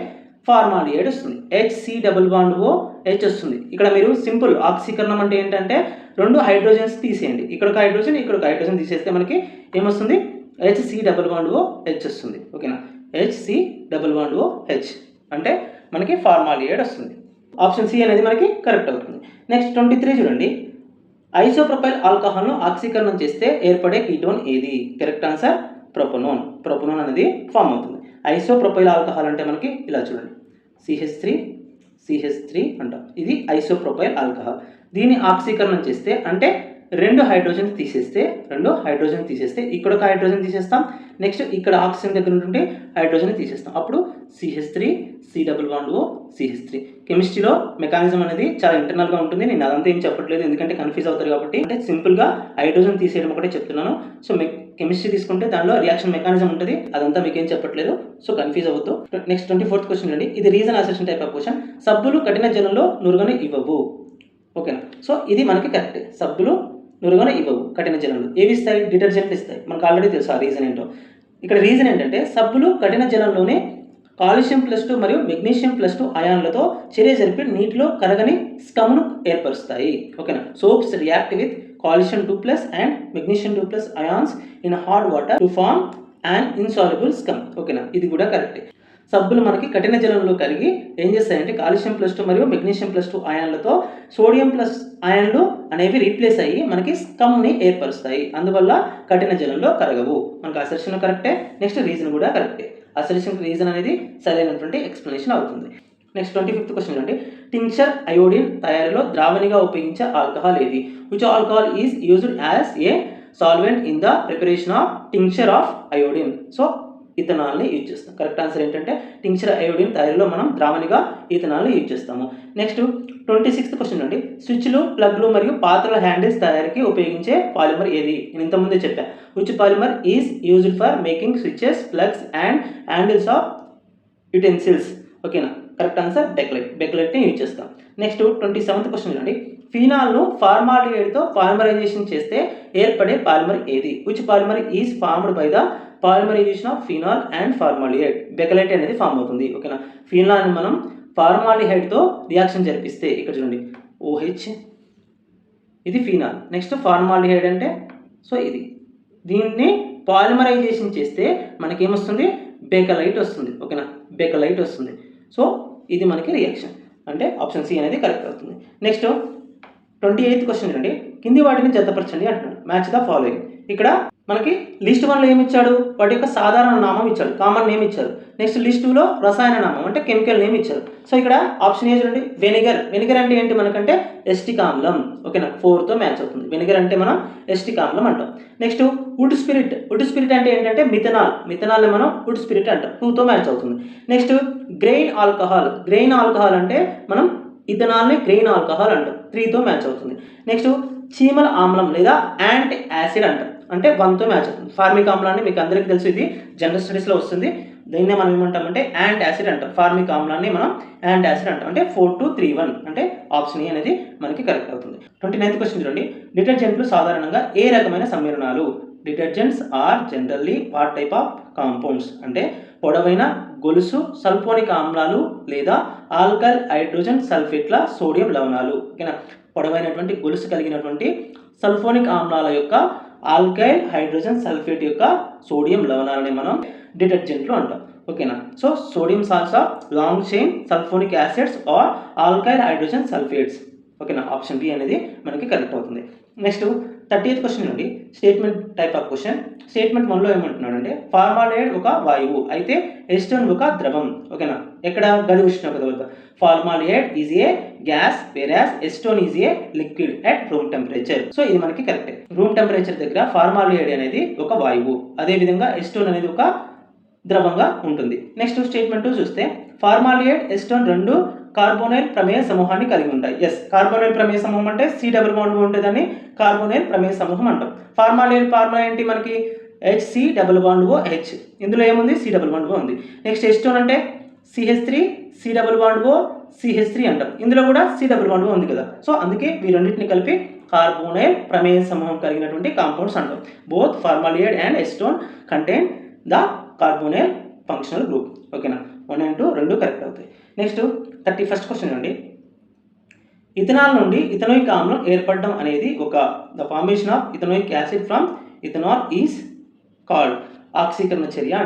Speaker 1: ఫార్మాల్డిహైడ్ వస్తుంది, HC+OH వస్తుంది. ఇక్కడ మీరు సింపుల్ ఆక్సీకరణం అంటే ఏంటంటే 2 హైడ్రోజన్స్ తీసేయండి, ఇక్కడ ఒక హైడ్రోజన్ ఇక్కడ ఒక హైడ్రోజన్ తీసేస్తే మనకి ఏమొస్తుంది? HC+OH వస్తుంది. ఓకేనా, HC+OH అంటే మనకి ఫార్మాల్డిహైడ్ వస్తుంది. ఆప్షన్ సి అనేది మనకి కరెక్ట్ అవుతుంది. నెక్స్ట్ 23 చూడండి, ఐసోప్రొపైల్ ఆల్కహాల్ను ఆక్సీకరణం చేస్తే ఏర్పడే కీటోన్ ఏది? కరెక్ట్ ఆన్సర్ ప్రొపనోన్ అనేది ఫామ్ అవుతుంది. ఐసోప్రొపైల్ ఆల్కహాల్ అంటే మనకి ఇలా చూడండి, CH3 అంటాం, ఇది ఐసోప్రొపైల్ ఆల్కహాల్. దీన్ని ఆక్సీకరణం చేస్తే అంటే రెండు హైడ్రోజన్ తీసేస్తే ఇక్కడ ఒక హైడ్రోజన్ తీసేస్తాం, నెక్స్ట్ ఇక్కడ ఆక్సిజన్ దగ్గర ఉంటుంటే హైడ్రోజన్ తీసేస్తాం, అప్పుడు CH3 C11O CH3. కెమిస్ట్రీలో మెకానిజం అనేది చాలా ఇంటర్నల్గా ఉంటుంది, నేను అదంతా ఏం చెప్పట్లేదు ఎందుకంటే కన్ఫ్యూజ్ అవుతారు కాబట్టి. అంటే సింపుల్గా హైడ్రోజన్ తీసేయడం ఒకటే చెప్తున్నాను. సో కెమిస్ట్రీ తీసుకుంటే దానిలో రియాక్షన్ మెకానిజం ఉంటుంది, అదంతా మీకు ఏం చెప్పట్లేదు, సో కన్ఫ్యూజ్ అవ్వద్దు. నెక్స్ట్ 24th క్వశ్చన్ అండి. ఇది reason assertion type of question. సబ్బులు కఠిన జలంలో నురుగను ఇవ్వవు. ఓకేనా, సో ఇది మనకి కరెక్ట్. సబ్బులు నురుగను ఇవ్వవు కఠిన జలంలో. ఏవి ఇస్తాయి? డిటర్జెంట్లు ఇస్తాయి. మనకు ఆల్రెడీ తెలుసు ఆ రీజన్ ఏంటో. ఇక్కడ రీజన్ ఏంటంటే సబ్బులు కఠిన జలంలోనే కాల్షియం +2 మరియు మెగ్నీషియం +2 అయాన్లతో చర్య జరిపి నీటిలో కరగని స్కమ్ను ఏర్పరుస్తాయి. ఓకేనా, soaps react with calcium 2+ and magnesium 2+ ions in hot water to form and insoluble scum. ఓకేనా, ఇది కూడా కరెక్టే. సబ్బులు మనకి కఠిన జలంలో కరిగి ఏం చేస్తాయంటే కాల్షియం +2 మరియు మెగ్నీషియం +2 అయాన్లతో సోడియం ప్లస్ అయాన్లు అనేవి రీప్లేస్ అయ్యి మనకి స్కమ్ని ఏర్పరుస్తాయి. అందువల్ల కఠిన జలంలో కరగవు. మనకు అసర్షన్ కరెక్టే, నెక్స్ట్ రీజన్ కూడా కరెక్టే. అసర్షన్ రీజన్ అనేది సరైనటువంటి ఎక్స్ప్లెనేషన్ అవుతుంది. నెక్స్ట్ 25th క్వశ్చన్ అండి. టింక్చర్ అయోడిన్ తయారీలో ద్రావణిగా ఉపయోగించే ఆల్కహాల్ ఏది? Which alcohol is used as a solvent in the preparation of tincture of iodine? So ఇథనాల్ని యూజ్ చేస్తాం. కరెక్ట్ ఆన్సర్ ఏంటంటే టింక్చర్ అయోడిన్ తయారీలో మనం ద్రావణిగా ఇథనాల్ని యూజ్ చేస్తాము. నెక్స్ట్ 26th క్వశ్చన్ అండి. స్విచ్లు, ప్లగ్లు మరియు పాత్రల హ్యాండిల్స్ తయారీకి ఉపయోగించే పాలిమర్ ఏది? నేను ఇంతకుముందే చెప్పాను. Which polymer is used for making switches, plugs and handles of utensils? ఓకేనా, కరెక్ట్ ఆన్సర్ బెక్లైట్ని యూజ్ చేస్తాం. నెక్స్ట్ 27th క్వశ్చన్ అండి. ఫినాల్ను ఫార్మాల్డిహైడ్తో పాలిమరైజేషన్ చేస్తే ఏర్పడే పాలిమర్ ఏది? Which polymer is formed by the polymerization of phenol and formaldehyde? Bakelite అనేది ఫామ్ అవుతుంది. ఓకేనా, ఫినాల్ని మనం ఫార్మాల్డిహైడ్తో రియాక్షన్ జరిపిస్తే ఇక్కడ చూడండి OH, ఇది ఫినాల్. నెక్స్ట్ ఫార్మాల్డిహైడ్ అంటే సో ఇది, దీన్ని పాలిమరైజేషన్ చేస్తే మనకేమొస్తుంది? బెకలైట్ వస్తుంది. ఓకేనా, బెకలైట్ వస్తుంది. సో ఇది మనకి రియాక్షన్ అంటే ఆప్షన్ సి అనేది కరెక్ట్ అవుతుంది. నెక్స్ట్ 28th క్వశ్చన్ అండి. కింది వాటిని జతపరచండి అంటున్నాడు. Match the following. ఇక్కడ మనకి లిస్ట్ 1లో ఏమి ఇచ్చాడు? వాటి యొక్క సాధారణ నామం ఇచ్చాడు, కామన్ నేమ్ ఇచ్చారు. నెక్స్ట్ లిస్ట్ 2లో రసాయన నామం అంటే కెమికల్ నేమ్ ఇచ్చారు. సో ఇక్కడ ఆప్షన్ ఏ చూడండి, వెనిగర్. వెనిగర్ అంటే ఏంటి మనకంటే ఎస్టిక్ ఆమ్లం. ఓకేనా, 4తో మ్యాచ్ అవుతుంది. వెనిగర్ అంటే మనం ఎస్టిక్ ఆమ్లం అంటాం. Next wood spirit. Wood spirit అంటే ఏంటంటే మిథనాల్. మిథనాల్ని మనం వుడ్ స్పిరిట్ అంటాం. 2తో మ్యాచ్ అవుతుంది. Next grain alcohol. Grain alcohol అంటే మనం ఇథనాల్ని గ్రెయిన్ ఆల్కహాల్ అంటాం. 3తో మ్యాచ్ అవుతుంది. నెక్స్ట్ చీమల ఆమ్లం లేదా యాంట్ యాసిడ్ అంటాం, అంటే 1తో మ్యాచ్ అవుతుంది. ఫార్మిక్ ఆమ్లాన్ని మీకు అందరికీ తెలుసు, ఇది జనరల్ స్టడీస్లో వస్తుంది. దీన్నే మనం ఏమంటామంటే యాంట్ యాసిడ్ అంటాం. ఫార్మిక్ ఆమ్లాన్ని మనం యాంట్ యాసిడ్ అంటాం. అంటే 4-2-3-1 అంటే ఆప్షన్ ఏ అనేది మనకి కరెక్ట్ అవుతుంది. 29th క్వశ్చన్ చూడండి. డిటర్జెంట్లు సాధారణంగా ఏ రకమైన సమ్మేళనాలు? Detergents are generally what type of compounds? అంటే పొడవైన గొలుసు సల్ఫోనిక్ ఆమ్లాలు లేదా ఆల్కల్ హైడ్రోజన్ సల్ఫేట్ల సోడియం లవణాలు. ఓకేనా, పొడవైనటువంటి గొలుసు కలిగినటువంటి సల్ఫోనిక్ ఆమ్లాల యొక్క ఆల్కైల్ హైడ్రోజన్ సల్ఫేట్ యొక్క సోడియం లవణాలని మనం డిటర్జెంట్లు అంటాం. ఓకేనా, so sodium salts of long chain sulphonic acids are alkyl hydrogen sulphates. ఓకేనా, ఆప్షన్ బి అనేది మనకి కరెక్ట్ అవుతుంది. నెక్స్ట్ 30th క్వశ్చన్ అండి. Statement type of question. Statement 1లో ఏమంటున్నాడు అంటే ఫార్మాల్డిహైడ్ ఒక వాయువు అయితే ఎస్టోన్ ఒక ద్రవం. ఓకేనా, ఎక్కడ? గది ఉష్ణోగ్రత వద్ద. Formaldehyde is a gas whereas acetone is a liquid at room temperature. So ఇది మనకి కరెక్టే. రూమ్ టెంపరేచర్ దగ్గర ఫార్మాల్డిహైడ్ అనేది ఒక వాయువు, అదేవిధంగా ఎస్టోన్ అనేది ఒక ద్రవంగా ఉంటుంది. నెక్స్ట్ స్టేట్మెంట్ 2 చూస్తే ఫార్మాల్డిహైడ్ ఎస్టోన్ రెండు కార్బోనైల్ ప్రమేయ సమూహాన్ని కలిగి ఉంటాయి. ఎస్, కార్బోనైల్ ప్రమేయ సమూహం అంటే C++ ఉండేదాన్ని కార్బోనైల్ ప్రమేయ సమూహం అంటాం. ఫార్మాల్డిహైడ్ ఫార్ములా ఏంటి మనకి? HC++OH. ఇందులో ఏముంది? C++O ఉంది. నెక్స్ట్ ఎస్టోన్ అంటే CH3 CH3 అంటాం. ఇందులో కూడా C++O ఉంది కదా. సో అందుకే వీరన్నిటిని కలిపి కార్బోనైల్ ప్రమేయ సమూహం కలిగినటువంటి కాంపౌండ్స్ అంటాం. Both formaldehyde and acetone contain the carbonyl functional group. ఓకేనా, 1 and 2 రెండు కరెక్ట్ అవుతాయి. నెక్స్ట్ 31st క్వశ్చన్ అండి. ఇథనాల్ నుండి ఇథనోయిక్ ఆమ్లం ఏర్పడడం అనేది the formation of ethanoic acid from ethanol is called ఆక్సీకరణ చర్య.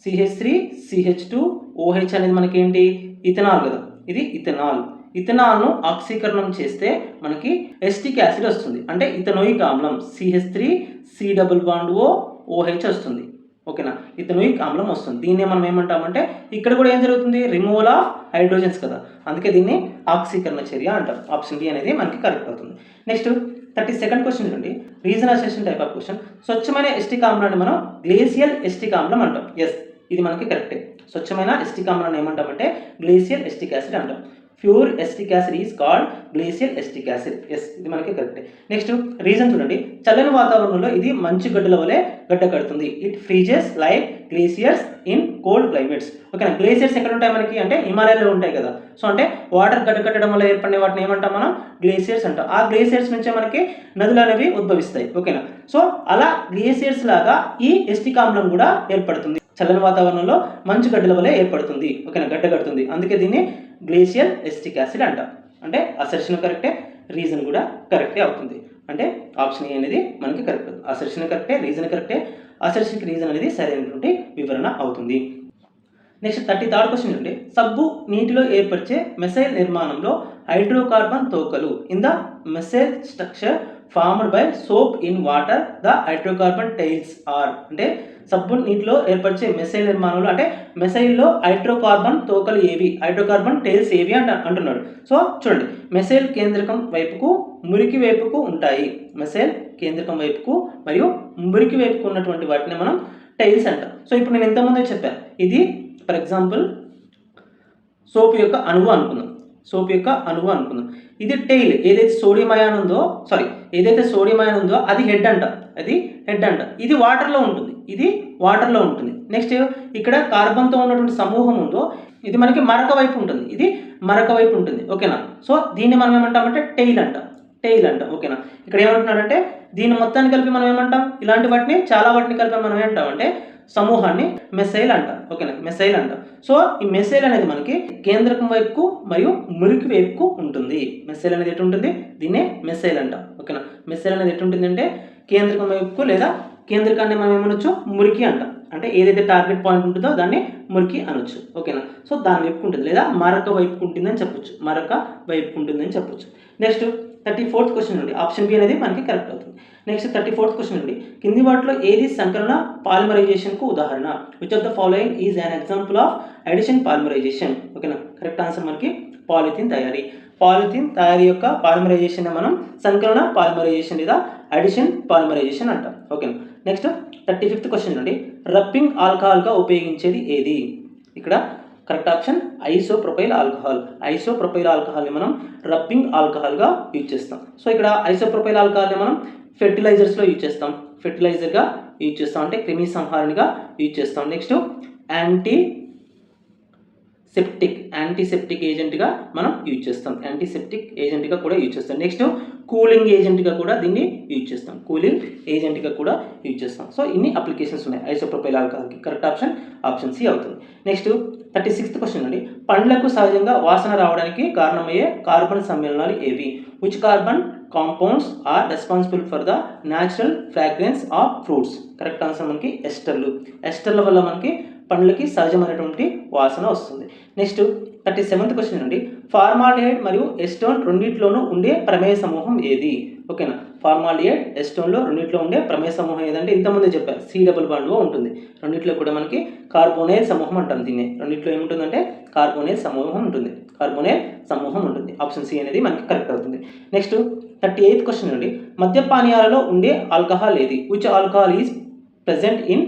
Speaker 1: CH3 CH2 OH అనేది మనకేంటి? ఇథనాల్ కదా, ఇది ఇథనాల్. ఇథనాల్ను ఆక్సీకరణం చేస్తే మనకి ఎస్టిక్ యాసిడ్ వస్తుంది, అంటే ఇథనోయిక్ ఆమ్లం CH3 C++OH వస్తుంది. ఓకేనా, ఇథనోయిక్ ఆమ్లం వస్తుంది. దీన్ని మనం ఏమంటామంటే ఇక్కడ కూడా ఏం జరుగుతుంది? రిమూవల్ ఆఫ్ హైడ్రోజన్స్ కదా, అందుకే దీన్ని ఆక్సీకరణ చర్య అంటాం. ఆప్షన్ బి అనేది మనకి కరెక్ట్ అవుతుంది. నెక్స్ట్ 32nd క్వశ్చన్ చూడండి, reason assertion type of question. స్వచ్ఛమైన ఎస్టిక్ ఆమ్లాన్ని మనం గ్లేసియల్ ఎస్టిక్ ఆమ్లం అంటాం. ఎస్, ఇది మనకి కరెక్టే. స్వచ్ఛమైన ఎస్టిక్ ఆమ్లాన్ని ఏమంటామంటే గ్లేసియల్ ఎస్టిక్ యాసిడ్ అంటాం. Pure acetic acid is called glacial acetic acid. Yes, ఇది మనకి కరెక్టే. నెక్స్ట్ రీజన్ చూడండి, చల్లని వాతావరణంలో ఇది మంచు గడ్డల వలె గడ్డ కడుతుంది. It freezes like glaciers in cold climates. ఓకేనా, గ్లేసియర్స్ ఎక్కడ ఉంటాయి మనకి అంటే హిమాలయాల్లో ఉంటాయి కదా. సో అంటే వాటర్ గడ్డ కట్టడం వల్ల ఏర్పడిన వాటిని ఏమంటాం మనం గ్లేసియర్స్ అంటాం. ఆ గ్లేసియర్స్ నుంచే మనకి నదులు అనేవి ఉద్భవిస్తాయి. ఓకేనా, సో అలా గ్లేసియర్స్ లాగా ఈ ఎస్టిక్ ఆమ్లం కూడా ఏర్పడుతుంది. చల్లని వాతావరణంలో మంచు గడ్డల వల్ల ఏర్పడుతుంది. ఓకేనా, గడ్డ కడుతుంది, అందుకే దీన్ని గ్లేసియల్ ఎస్టిక్ యాసిడ్ అంటాం. అంటే అసెర్షన్ కరెక్టే, రీజన్ కూడా కరెక్టే అవుతుంది. అంటే ఆప్షన్ ఏ అనేది మనకి కరెక్ట్. అసెర్షన్ కరెక్టే, రీజన్ కరెక్టే, అసెర్షన్కి రీజన్ అనేది సరైనటువంటి వివరణ అవుతుంది. నెక్స్ట్ 33rd క్వశ్చన్ చూడండి, సబ్బు నీటిలో ఏర్పరిచే మెసైల్ నిర్మాణంలో హైడ్రోకార్బన్ తోకలు in the micelle structure formed by soap in water the hydrocarbon tails are. అంటే సబ్బు నీటిలో ఏర్పరిచే మెసైల్ నిర్మాణంలో అంటే మెసైల్లో హైడ్రోకార్బన్ తోకలు ఏవి, హైడ్రోకార్బన్ టైల్స్ ఏవి అంటున్నాడు. సో చూడండి, మెసైల్ కేంద్రకం వైపుకు మురికి వైపుకు ఉంటాయి. మెసైల్ కేంద్రకం వైపుకు మరియు మురికి వైపుకు ఉన్నటువంటి వాటిని మనం టైల్స్ అంటాం. సో ఇప్పుడు నేను ఇంతకుముందే చెప్పాను, ఇది ఫర్ ఎగ్జాంపుల్ సోప్ యొక్క అణువు అనుకుందాం. సోప్ యొక్క అణువు అనుకుందాం. ఇది టైల్, ఏదైతే సోడియం అయాన్ ఉందో అది హెడ్ అంట. ఇది వాటర్లో ఉంటుంది. నెక్స్ట్ ఇక్కడ కార్బన్తో ఉన్నటువంటి సమూహం ఉందో ఇది మనకి మరక వైపు ఉంటుంది. ఓకేనా, సో దీన్ని మనం ఏమంటామంటే టైల్ అంట. ఓకేనా, ఇక్కడ ఏమంటున్నాడంటే దీన్ని మొత్తాన్ని కలిపి మనం ఏమంటాం, ఇలాంటి వాటిని చాలా వాటిని కలిపి మనం ఏమంటామంటే సమూహాన్ని మెసైల్ అంటాం. ఓకేనా, మెసైల్ అంటాం. సో ఈ మెసైల్ అనేది మనకి కేంద్రకం వైపుకు మరియు మురికి వైపుకు ఉంటుంది. మెసైల్ అనేది ఎటు ఉంటుంది, దీన్నే మెసైల్ అంటాం. ఓకేనా, మెసైల్ అనేది ఎటు ఉంటుంది అంటే కేంద్రకం వైపుకు లేదా కేంద్రకాన్ని మనం ఏమనొచ్చు మురికి అంటాం. అంటే ఏదైతే టార్గెట్ పాయింట్ ఉంటుందో దాన్ని మురికి అనొచ్చు. ఓకేనా, సో దాని వైపుకు ఉంటుంది లేదా మరక వైపుకు ఉంటుందని చెప్పొచ్చు. నెక్స్ట్ 34th క్వశ్చన్ నుండి ఆప్షన్ బి అనేది మనకి కరెక్ట్ అవుతుంది. నెక్స్ట్ 34th క్వశ్చన్ నుండి కింది వాటిలో ఏది సంకలన పాలిమరైజేషన్కు ఉదాహరణ? Which of the following is an example of addition polymerization? ఓకేనా, కరెక్ట్ ఆన్సర్ మనకి పాలిథిన్ తయారీ యొక్క పాలిమరైజేషన్ మనం సంకలన పాలిమరైజేషన్ లేదా అడిషన్ పాలిమరైజేషన్ అంటాం. ఓకేనా, నెక్స్ట్ 35th క్వశ్చన్ నుండి రబ్బింగ్ ఆల్కహాల్గా ఉపయోగించేది ఏది? ఇక్కడ కరెక్ట్ ఆప్షన్ ఐసోప్రొపైల్ ఆల్కహాల్ని మనం రబ్బింగ్ ఆల్కహాల్గా యూజ్ చేస్తాం. సో ఇక్కడ ఐసోప్రొపైల్ ఆల్కహాల్ని మనం ఫెర్టిలైజర్స్లో యూజ్ చేస్తాం. ఫెర్టిలైజర్గా యూజ్ చేస్తాం అంటే క్రిమి సంహారణిగా యూజ్ చేస్తాం. నెక్స్ట్ యాంటీసెప్టిక్ ఏజెంట్గా మనం యూజ్ చేస్తాం. నెక్స్ట్ కూలింగ్ ఏజెంట్గా కూడా దీన్ని యూజ్ చేస్తాం. సో ఇన్ని అప్లికేషన్స్ ఉన్నాయి ఐసోప్రొపైల్ ఆల్కహాల్కి. కరెక్ట్ ఆప్షన్ సి అవుతుంది. నెక్స్ట్ 36th క్వశ్చన్ అండి, పండ్లకు సహజంగా వాసన రావడానికి కారణమయ్యే కార్బన్ సమ్మేళనాలు ఏవి? Which carbon compounds are responsible for the natural fragrance of fruits? Correct answer మనకి ఎస్టర్ల వల్ల మనకి పండ్లకి సహజమైనటువంటి వాసన వస్తుంది. నెక్స్ట్ 37th క్వశ్చన్ అండి, ఫార్మాల్డిహైడ్ మరియు ఎస్టోన్ రెండింటిలోనూ ఉండే ప్రమేయ సమూహం ఏది? ఓకేనా, ఫార్మాల్డిహైడ్ ఎస్టోన్లో రెండింటిలో ఉండే ప్రమేయ సమూహం ఏదంటే ఇంతకుముందే చెప్పారు C డబుల్ బాండ్ ఉంటుంది. రెండింటిలో కూడా మనకి కార్బోనైల్ సమూహం అంటాం. దీన్ని రెండింటిలో ఏముంటుందంటే కార్బోనైల్ సమూహం ఉంటుంది. ఆప్షన్ సి అనేది మనకి కరెక్ట్ అవుతుంది. నెక్స్ట్ 38th క్వశ్చన్ అండి, మద్యపానీయాలలో ఉండే ఆల్కహాల్ ఏది? Which alcohol is present in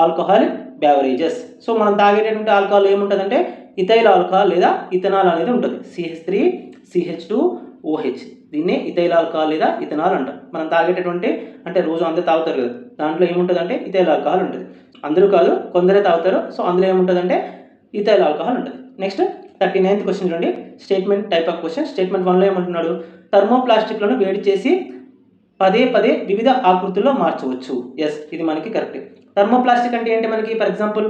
Speaker 1: alcoholic beverages? So మనం తాగేటటువంటి ఆల్కహాల్ ఏముంటుందంటే ఇథైల్ ఆల్కహాల్ లేదా ఇథనాల్ అనేది ఉంటుంది. CH3CH2OH, దీన్నే ఇథైల్ ఆల్కహాల్ లేదా ఇథనాల్ అంటాం. మనం తాగేటటువంటి అంటే రోజు అందరూ తాగుతారు కదా, దాంట్లో ఏముంటుందంటే ఇథైల్ ఆల్కహాల్ ఉంటుంది. అందరూ కాదు, కొందరే తాగుతారు. సో అందులో ఏముంటుందంటే ఇథైల్ ఆల్కహాల్ ఉంటుంది. నెక్స్ట్ 39th క్వశ్చన్ చూడండి, statement type of question. Statement 1లో ఏమంటున్నాడు, థర్మోప్లాస్టిక్లను వేడి చేసి పదే వివిధ ఆకృతుల్లో మార్చవచ్చు. ఎస్, ఇది మనకి కరెక్ట్. థర్మోప్లాస్టిక్ అంటే ఏంటి మనకి? ఫర్ ఎగ్జాంపుల్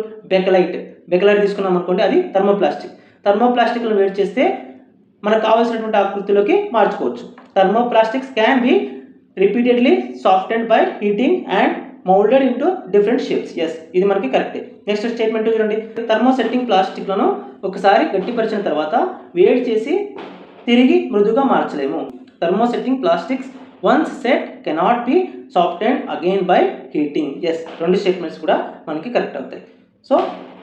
Speaker 1: బెకలైట్ తీసుకున్నాం అనుకోండి, అది థర్మోప్లాస్టిక్లను వేడి చేస్తే మనకు కావాల్సినటువంటి ఆకృతిలోకి మార్చుకోవచ్చు. Thermoplastics can be repeatedly softened by heating and moulded into different shapes. Yes, ఇది మనకి కరెక్టే. నెక్స్ట్ స్టేట్మెంట్ చూడండి, థర్మోసెట్టింగ్ ప్లాస్టిక్లను ఒకసారి గట్టిపరిచిన తర్వాత వేడి చేసి తిరిగి మృదుగా మార్చలేము. Thermosetting plastics once set cannot be softened again by heating. Yes, రెండు స్టేట్మెంట్స్ కూడా మనకి కరెక్ట్ అవుతాయి. సో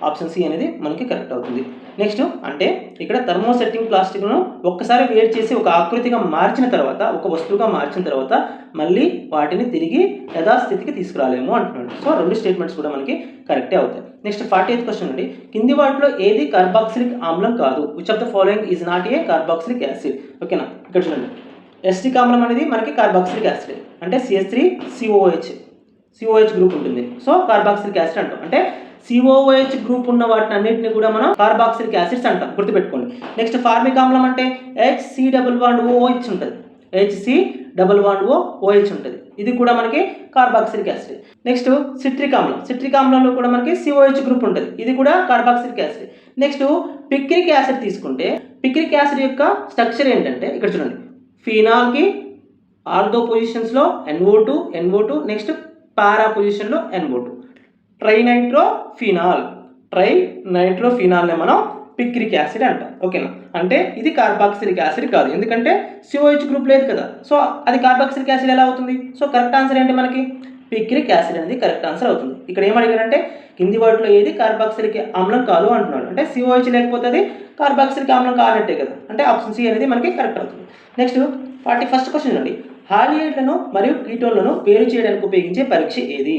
Speaker 1: ఆప్షన్ సి అనేది మనకి కరెక్ట్ అవుతుంది. నెక్స్ట్ అంటే ఇక్కడ థర్మోసెట్టింగ్ ప్లాస్టిక్ను ఒక్కసారి వేడి చేసి ఒక ఆకృతిగా మార్చిన తర్వాత, ఒక వస్తువుగా మార్చిన తర్వాత మళ్ళీ వాటిని తిరిగి యథాస్థితికి తీసుకురాలేము అంటున్నాడు. సో 2 స్టేట్మెంట్స్ కూడా మనకి కరెక్టే అవుతాయి. నెక్స్ట్ 48th క్వశ్చన్ అండి, కింది వాటిలో ఏది కార్బాక్సిలిక్ ఆమ్లం కాదు? Which of the following is not a carboxylic acid? ఓకేనా, ఇక్కడ చూడండి, ఎస్టిక్ ఆమ్లం అనేది మనకి కార్బాక్సిలిక్ యాసిడ్, అంటే CH3COOH గ్రూప్ ఉంటుంది. సో కార్బాక్సిలిక్ యాసిడ్ అంటాం. అంటే COOH గ్రూప్ ఉన్న వాటిని అన్నింటినీ కూడా మనం కార్బాక్సిలిక్ యాసిడ్స్ అంటాం, గుర్తుపెట్టుకోండి. నెక్స్ట్ ఫార్మిక్ ఆమ్లం అంటే HC11OH ఉంటుంది, HC11OH ఉంటుంది. ఇది కూడా మనకి కార్బాక్సిలిక్ యాసిడ్. నెక్స్ట్ సిట్రిక్ ఆమ్లంలో కూడా మనకి COH గ్రూప్ ఉంటుంది, ఇది కూడా carboxylic acid. Next picric acid తీసుకుంటే, పిక్రిక్ యాసిడ్ యొక్క స్ట్రక్చర్ ఏంటంటే ఇక్కడ చూడండి, ఫినాల్కి ఆల్దో పొజిషన్స్లో NO2 నెక్స్ట్ పారా పొజిషన్లో NO2, ట్రైనైట్రోఫినాల్ని మనం పిక్రిక్ యాసిడ్ అంటాం. ఓకేనా, అంటే ఇది కార్బాక్సిలిక్ యాసిడ్ కాదు, ఎందుకంటే COH గ్రూప్ లేదు కదా, సో అది కార్బాక్సిలిక్ యాసిడ్ ఎలా అవుతుంది? సో కరెక్ట్ ఆన్సర్ ఏంటి మనకి? పిక్రిక్ యాసిడ్ అనేది కరెక్ట్ ఆన్సర్ అవుతుంది. ఇక్కడ ఏమడిగారంటే కింది వాటిలో ఏది కార్బాక్సిలిక్ ఆమ్లం కాదు అంటున్నాడు, అంటే COH లేకపోతే అది కార్బాక్సిలిక్ ఆమ్లం కానట్టే కదా, అంటే ఆప్షన్ సి అనేది మనకి కరెక్ట్ అవుతుంది. నెక్స్ట్ 41st క్వశ్చన్ అండి, హాలియేట్లను మరియు కీటోన్లను వేరు చేయడానికి ఉపయోగించే పరీక్ష ఏది?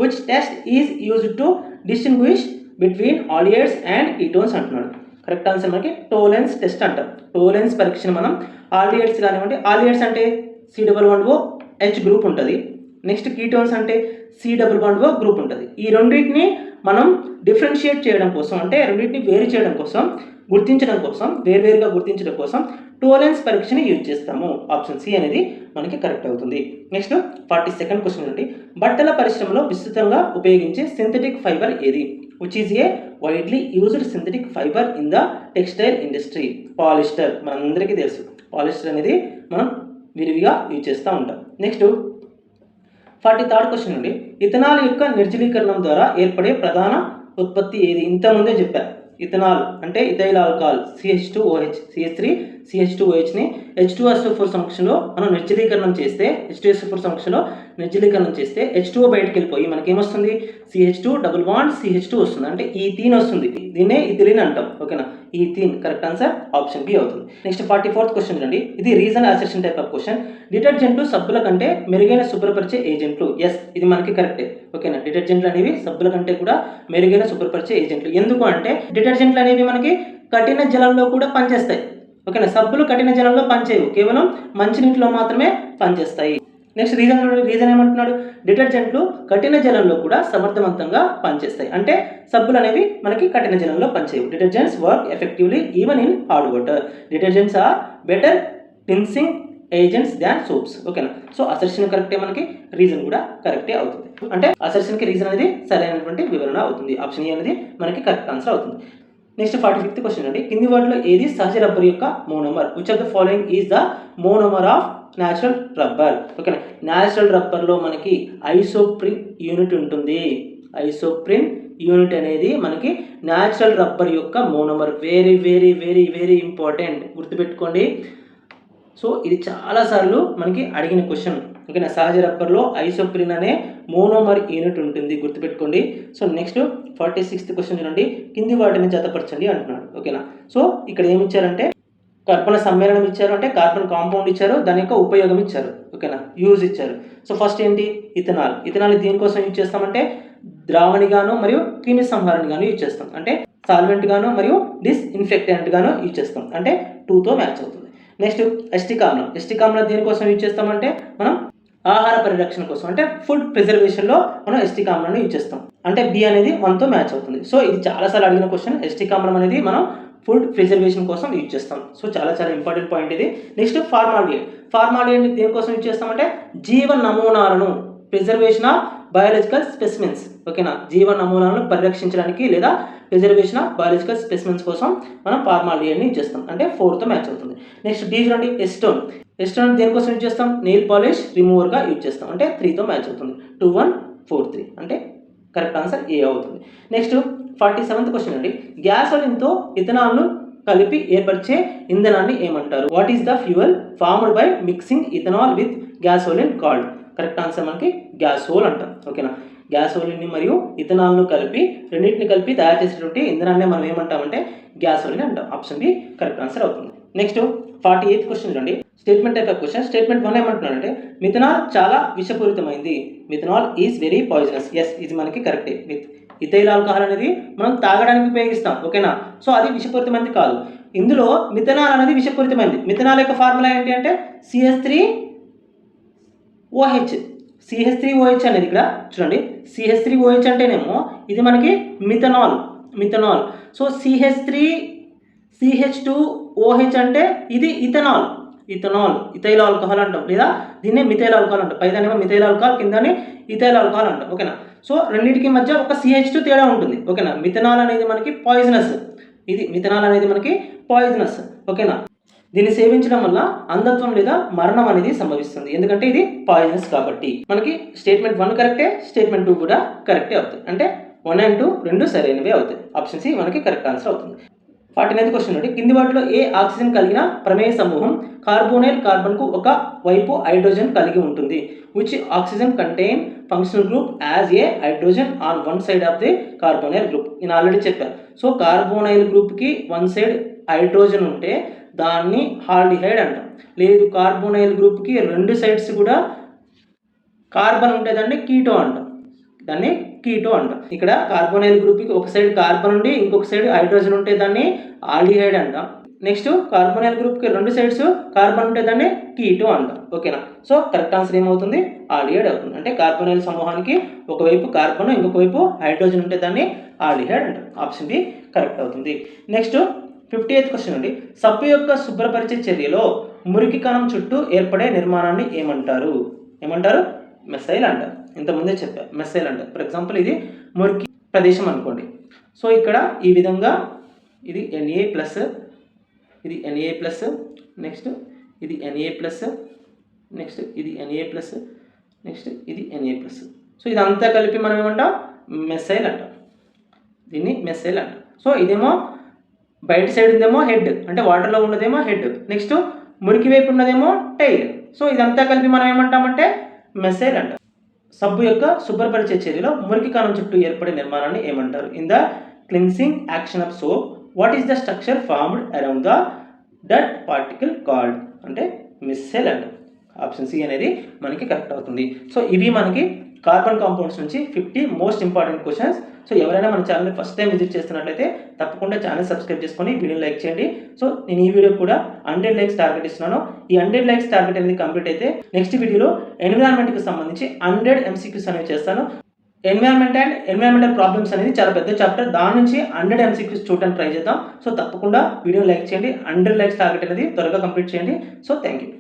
Speaker 1: Which test is used to distinguish between aldehydes and ketones అంటున్నాడు. కరెక్ట్ ఆన్సర్ మనకి టోలెన్స్ టెస్ట్ అంటాం. టోలెన్స్ పరీక్షను మనం ఆలియేట్స్ కానివ్వండి, ఆలియేట్స్ అంటే C11OH గ్రూప్ ఉంటుంది, నెక్స్ట్ కీటోన్స్ అంటే C11O గ్రూప్ ఉంటుంది. ఈ రెండింటిని మనం డిఫరెన్షియేట్ చేయడం కోసం, అంటే రెండింటిని వేరు చేయడం కోసం, గుర్తించడం కోసం, వేరువేరుగా గుర్తించడం కోసం టోలెన్స్ పరీక్షని యూజ్ చేస్తాము. ఆప్షన్ సి అనేది మనకి కరెక్ట్ అవుతుంది. నెక్స్ట్ 42nd క్వశ్చన్ అండి, బట్టల పరిశ్రమలో విస్తృతంగా ఉపయోగించే సింథటిక్ ఫైబర్ ఏది? Which is a widely used synthetic fibre in the textile industry? Polyester, మనందరికీ తెలుసు పాలిస్టర్ అనేది మనం విరివిగా యూజ్ చేస్తూ ఉంటాం. నెక్స్ట్ 43rd క్వశ్చన్ అండి, ఇథనాల్ యొక్క నిర్జలీకరణం ద్వారా ఏర్పడే ప్రధాన ఉత్పత్తి ఏది? ఇంతకుముందే చెప్పారు, ఇథనాల్ అంటే ఇథైల్ ఆల్కహాల్ CH2OH, CH3CH2OHని H2SO4 సమక్షంలో మనం నిర్జలీకరణం చేస్తే, H2SO4 సమక్షంలో నిర్జలీకరణం చేస్తే H2O బయటకు వెళ్ళిపోయి మనకేమొస్తుంది? CH2 డబుల్ బాండ్ CH2 వస్తుంది, అంటే ఈథీన్ వస్తుంది. దీన్నే ఇథిలిన్ అంటాం. ఓకేనా, ethene correct answer option B అవుతుంది. నెక్స్ట్ 44th క్వశ్చన్ అండి, ఇది reason assertion type of question. డిటర్జెంట్లు సబ్బుల కంటే మెరుగైన శుభ్రపరిచే ఏజెంట్లు? ఎస్, ఇది మనకి కరెక్టే. ఓకేనా, డిటర్జెంట్లు అనేవి సబ్బుల కంటే కూడా మెరుగైన శుభ్రపరిచే ఏజెంట్లు. ఎందుకు అంటే డిటర్జెంట్లు అనేవి మనకి కఠిన జలంలో కూడా పనిచేస్తాయి. ఓకేనా, సబ్బులు కఠిన జలంలో పనిచేయవు, కేవలం మంచినీటిలో మాత్రమే పనిచేస్తాయి. నెక్స్ట్ రీజన్ ఏమంటున్నాడు? డిటర్జెంట్లు కఠిన జలంలో కూడా సమర్థవంతంగా పనిచేస్తాయి, అంటే సబ్బులు అనేవి మనకి కఠిన జలంలో పనిచేయవు. Detergents work effectively even in hard water. Detergents are better cleansing agents than soaps. ఓకేనా, సో అసర్షన్ కరెక్టే, మనకి రీజన్ కూడా కరెక్టే అవుతుంది. అంటే అసర్షన్కి రీజన్ అనేది సరైనటువంటి వివరణ అవుతుంది. ఆప్షన్ ఏ అనేది మనకి కరెక్ట్ ఆన్సర్ అవుతుంది. నెక్స్ట్ 45th క్వశ్చన్ అండి, కింది వాటిలో ఏది సహజ రబ్బర్ యొక్క monomer? Which of the following is the monomer of natural rubber? ఓకేనా, న్యాచురల్ రబ్బర్లో మనకి ఐసోప్రిన్ యూనిట్ ఉంటుంది. ఐసోప్రిన్ యూనిట్ అనేది మనకి న్యాచురల్ రబ్బర్ యొక్క monomer. Very very very very important, గుర్తుపెట్టుకోండి. సో ఇది చాలాసార్లు మనకి అడిగిన క్వశ్చన్. ఓకేనా, సహజ రబ్బర్లో ఐసోప్రిన్ అనే మోనోమర్ యూనిట్ ఉంటుంది, గుర్తుపెట్టుకోండి. సో నెక్స్ట్ 46th క్వశ్చన్ చూడండి, కింది వాటిని జతపరచండి అంటున్నాడు. ఓకేనా, సో ఇక్కడ ఏమి ఇచ్చారంటే కర్బన సమ్మేళనం ఇచ్చారు, అంటే కార్బన్ కాంపౌండ్ ఇచ్చారు, దాని యొక్క ఉపయోగం ఇచ్చారు. ఓకేనా, యూజ్ ఇచ్చారు. సో ఫస్ట్ ఏంటి? ఇథనాల్ దీనికోసం యూజ్ చేస్తామంటే ద్రావణిగాను మరియు క్రిమి సంహారణిగాను యూజ్ చేస్తాం, అంటే సాల్వెంట్ గాను మరియు డిస్ఇన్ఫెక్టెంట్ గాను యూజ్ చేస్తాం, అంటే 2తో మ్యాచ్ అవుతుంది. నెక్స్ట్ ఎస్టిక్ ఆమ్లం దేనికోసం యూజ్ చేస్తామంటే మనం ఆహార పరిరక్షణ కోసం, అంటే ఫుడ్ ప్రిజర్వేషన్లో మనం ఎస్టిక్ ఆమ్లాన్ని యూజ్ చేస్తాం, అంటే బి అనేది 1తో మ్యాచ్ అవుతుంది. సో ఇది చాలాసార్లు అడిగిన క్వశ్చన్. ఎస్టిక్ ఆమ్లం అనేది మనం ఫుడ్ ప్రిజర్వేషన్ కోసం యూజ్ చేస్తాం. సో చాలా ఇంపార్టెంట్ పాయింట్ ఇది. నెక్స్ట్ ఫార్మాలిన్ దేనికోసం యూజ్ చేస్తామంటే జీవ నమూనాలను, ప్రిజర్వేషన్ ఆఫ్ బయాలజికల్ స్పెసిమెన్స్. ఓకేనా, జీవ నమూనాలను పరిరక్షించడానికి లేదా ప్రిజర్వేషన్ ఆఫ్ బయాలజికల్ స్పెసిమెన్స్ కోసం మనం ఫార్మాలిన్ యూజ్ చేస్తాం, అంటే 4తో మ్యాచ్ అవుతుంది. నెక్స్ట్ డి చూడండి, ఎస్టోన్ దేనికోసం యూజ్ చేస్తాం? నెయిల్ పాలిష్ రిమూవర్గా యూజ్ చేస్తాం, అంటే 3తో మ్యాచ్ అవుతుంది. 2 1 4 3 అంటే కరెక్ట్ ఆన్సర్ ఏ అవుతుంది. నెక్స్ట్ 47th క్వశ్చన్ అండి, గ్యాసోలిన్తో ఇథనాల్ను కలిపి ఏర్పరిచే ఇంధనాన్ని ఏమంటారు? What is the fuel formed by mixing ethanol with gasoline called? Correct answer మనకి గ్యాసోల్ అంటాం. ఓకేనా, గ్యాసోలిన్ని మరియు ఇథనాల్ను కలిపి రెండింటిని కలిపి తయారు చేసేటువంటి ఇంధనాన్ని మనం ఏమంటామంటే గ్యాసోలిన్ అంటాం. ఆప్షన్ బి కరెక్ట్ ఆన్సర్ అవుతుంది. నెక్స్ట్ 48th క్వశ్చన్ చూడండి. Statement type of question. Statement 1 ఏమంటున్నారంటే మిథనాల్ చాలా విషపూరితమైంది. Methanol is very poisonous. Yes, ఇది మనకి కరెక్టే. ఇథైల్ ఆల్కహాల్ అనేది మనం తాగడానికి ఉపయోగిస్తాం, ఓకేనా. సో అది విషపూరితమైనది కాదు. ఇందులో మిథనాల్ అనేది విషపూరితమైనది. మిథనాల్ యొక్క ఫార్ములా ఏంటి అంటే CH3OH. CH3OH అనేది ఇక్కడ చూడండి, CH3OH అంటేనేమో ఇది మనకి మిథనాల్. సో CH2OH అంటే ఇది ఇథనాల్. ఇథైల్ ఆల్కహాల్ అంటాం, లేదా దీన్నే మిథైల్ ఆల్కహాల్ అంటాం. పైదానేమో మిథైల్ ఆల్కహాల్, కిందనే ఇథైల్ ఆల్కహాల్ అంటాం, ఓకేనా. సో రెండింటికి మధ్య ఒక CH2 తేడా ఉంటుంది, ఓకేనా. మిథనాల్ అనేది మనకి పాయిజనస్, ఓకేనా. దీన్ని సేవించడం వల్ల అంధత్వం లేదా మరణం అనేది సంభవిస్తుంది, ఎందుకంటే ఇది పాయిజనస్ కాబట్టి. మనకి స్టేట్మెంట్ 1 కరెక్టే, స్టేట్మెంట్ 2 కూడా కరెక్టే అవుతుంది. అంటే 1 and 2 రెండు సరైనవే అవుతాయి. ఆప్షన్ సి మనకి కరెక్ట్ ఆన్సర్ అవుతుంది. 49th క్వశ్చన్ అండి. కింది వాటిలో ఏ ఆక్సిజన్ కలిగిన ప్రమేయ సమూహం కార్బోనైల్ కార్బన్కు ఒక వైపు హైడ్రోజన్ కలిగి ఉంటుంది? Which oxygen contain functional group as a hydrogen on one side of the carbonyl group. నేను ఆల్రెడీ చెప్పాను. సో కార్బోనైల్ గ్రూప్కి వన్ సైడ్ హైడ్రోజన్ ఉంటే దాన్ని హాల్డిహైడ్ అంటాం. లేదు కార్బోనైల్ గ్రూప్కి రెండు సైడ్స్ కూడా కార్బన్ ఉంటే దాన్ని కీటో అంటాం. ఇక్కడ కార్బోనైల్ గ్రూప్కి ఒక సైడ్ కార్బన్ ఉండి ఇంకొక సైడ్ హైడ్రోజన్ ఉంటే దాన్ని ఆల్డిహైడ్ అంటాం. నెక్స్ట్ కార్బోనైల్ గ్రూప్కి రెండు సైడ్స్ కార్బన్ ఉంటే దాన్ని కీటో అంటాం, ఓకేనా. సో కరెక్ట్ ఆన్సర్ ఏమవుతుంది? ఆల్డిహైడ్ అవుతుంది. అంటే కార్బోనైల్ సమూహానికి ఒకవైపు కార్బన్ ఇంకొక వైపు హైడ్రోజన్ ఉంటే దాన్ని ఆల్డిహైడ్ అంటాం. ఆప్షన్ బి కరెక్ట్ అవుతుంది. నెక్స్ట్ 58th క్వశ్చన్ అండి. సబ్బు యొక్క శుభ్రపరిచే చర్యలో మురికి కణం చుట్టూ ఏర్పడే నిర్మాణాన్ని ఏమంటారు? మెస్సైల్ అంటారు. ఇంతకుముందే చెప్పారు, మెస్సైల్ అంటారు. ఫర్ ఎగ్జాంపుల్ ఇది మురికి ప్రదేశం అనుకోండి. సో ఇక్కడ ఈ విధంగా ఇది Na+, ఇది Na+, నెక్స్ట్ ఇది Na+, నెక్స్ట్ ఇది Na+, నెక్స్ట్ ఇది Na+. సో ఇదంతా కలిపి మనం ఏమంటాం? మెస్సైల్ అంటాం. దీన్ని మెస్సైల్ అంటాం. సో ఇదేమో బయట సైడ్ ఉందేమో హెడ్, అంటే వాటర్లో ఉన్నదేమో హెడ్, నెక్స్ట్ మురికి వైపు ఉన్నదేమో టైల్. సో ఇదంతా కలిపి మనం ఏమంటామంటే మెస్సైల్ అంటాం. సబ్బు యొక్క శుభ్రపరిచే చర్యలో మురికి కణం చుట్టూ ఏర్పడే నిర్మాణాన్ని ఏమంటారు? In the cleansing action of soap what is the structure formed around the డట్ పార్టికల్ కాల్డ్? అంటే మెస్సైల్ అంటాం. ఆప్షన్ సి అనేది మనకి కరెక్ట్ అవుతుంది. సో ఇవి మనకి కార్బన్ కాంపౌండ్స్ నుంచి 50 మోస్ట్ ఇంపార్టెంట్ క్వశ్చన్స్. సో ఎవరైనా మన ఛానల్ని ఫస్ట్ టైం విజిట్ చేస్తున్నట్లయితే తప్పకుండా ఛానల్ సబ్స్క్రైబ్ చేసుకొని వీడియో లైక్ చేయండి. సో నేను ఈ వీడియో కూడా 100 లైక్స్ టార్గెట్ ఇస్తున్నాను. ఈ 100 లైక్స్ టార్గెట్ అనేది కంప్లీట్ అయితే నెక్స్ట్ వీడియోలో ఎన్విరాన్మెంట్కి సంబంధించి 100 MCQs అనేవి చేస్తాను. ఎన్విరాన్మెంట్ అండ్ ఎన్విరాన్మెంటల్ ప్రాబ్లమ్స్ అనేది చాలా పెద్ద చాప్టర్. దాని నుంచి 100 MCQs చూడడానికి ట్రై చేద్దాం. సో తప్పకుండా వీడియో లైక్ చేయండి. 100 లైక్స్ టార్గెట్ అనేది త్వరగా కంప్లీట్ చేయండి. So thank you.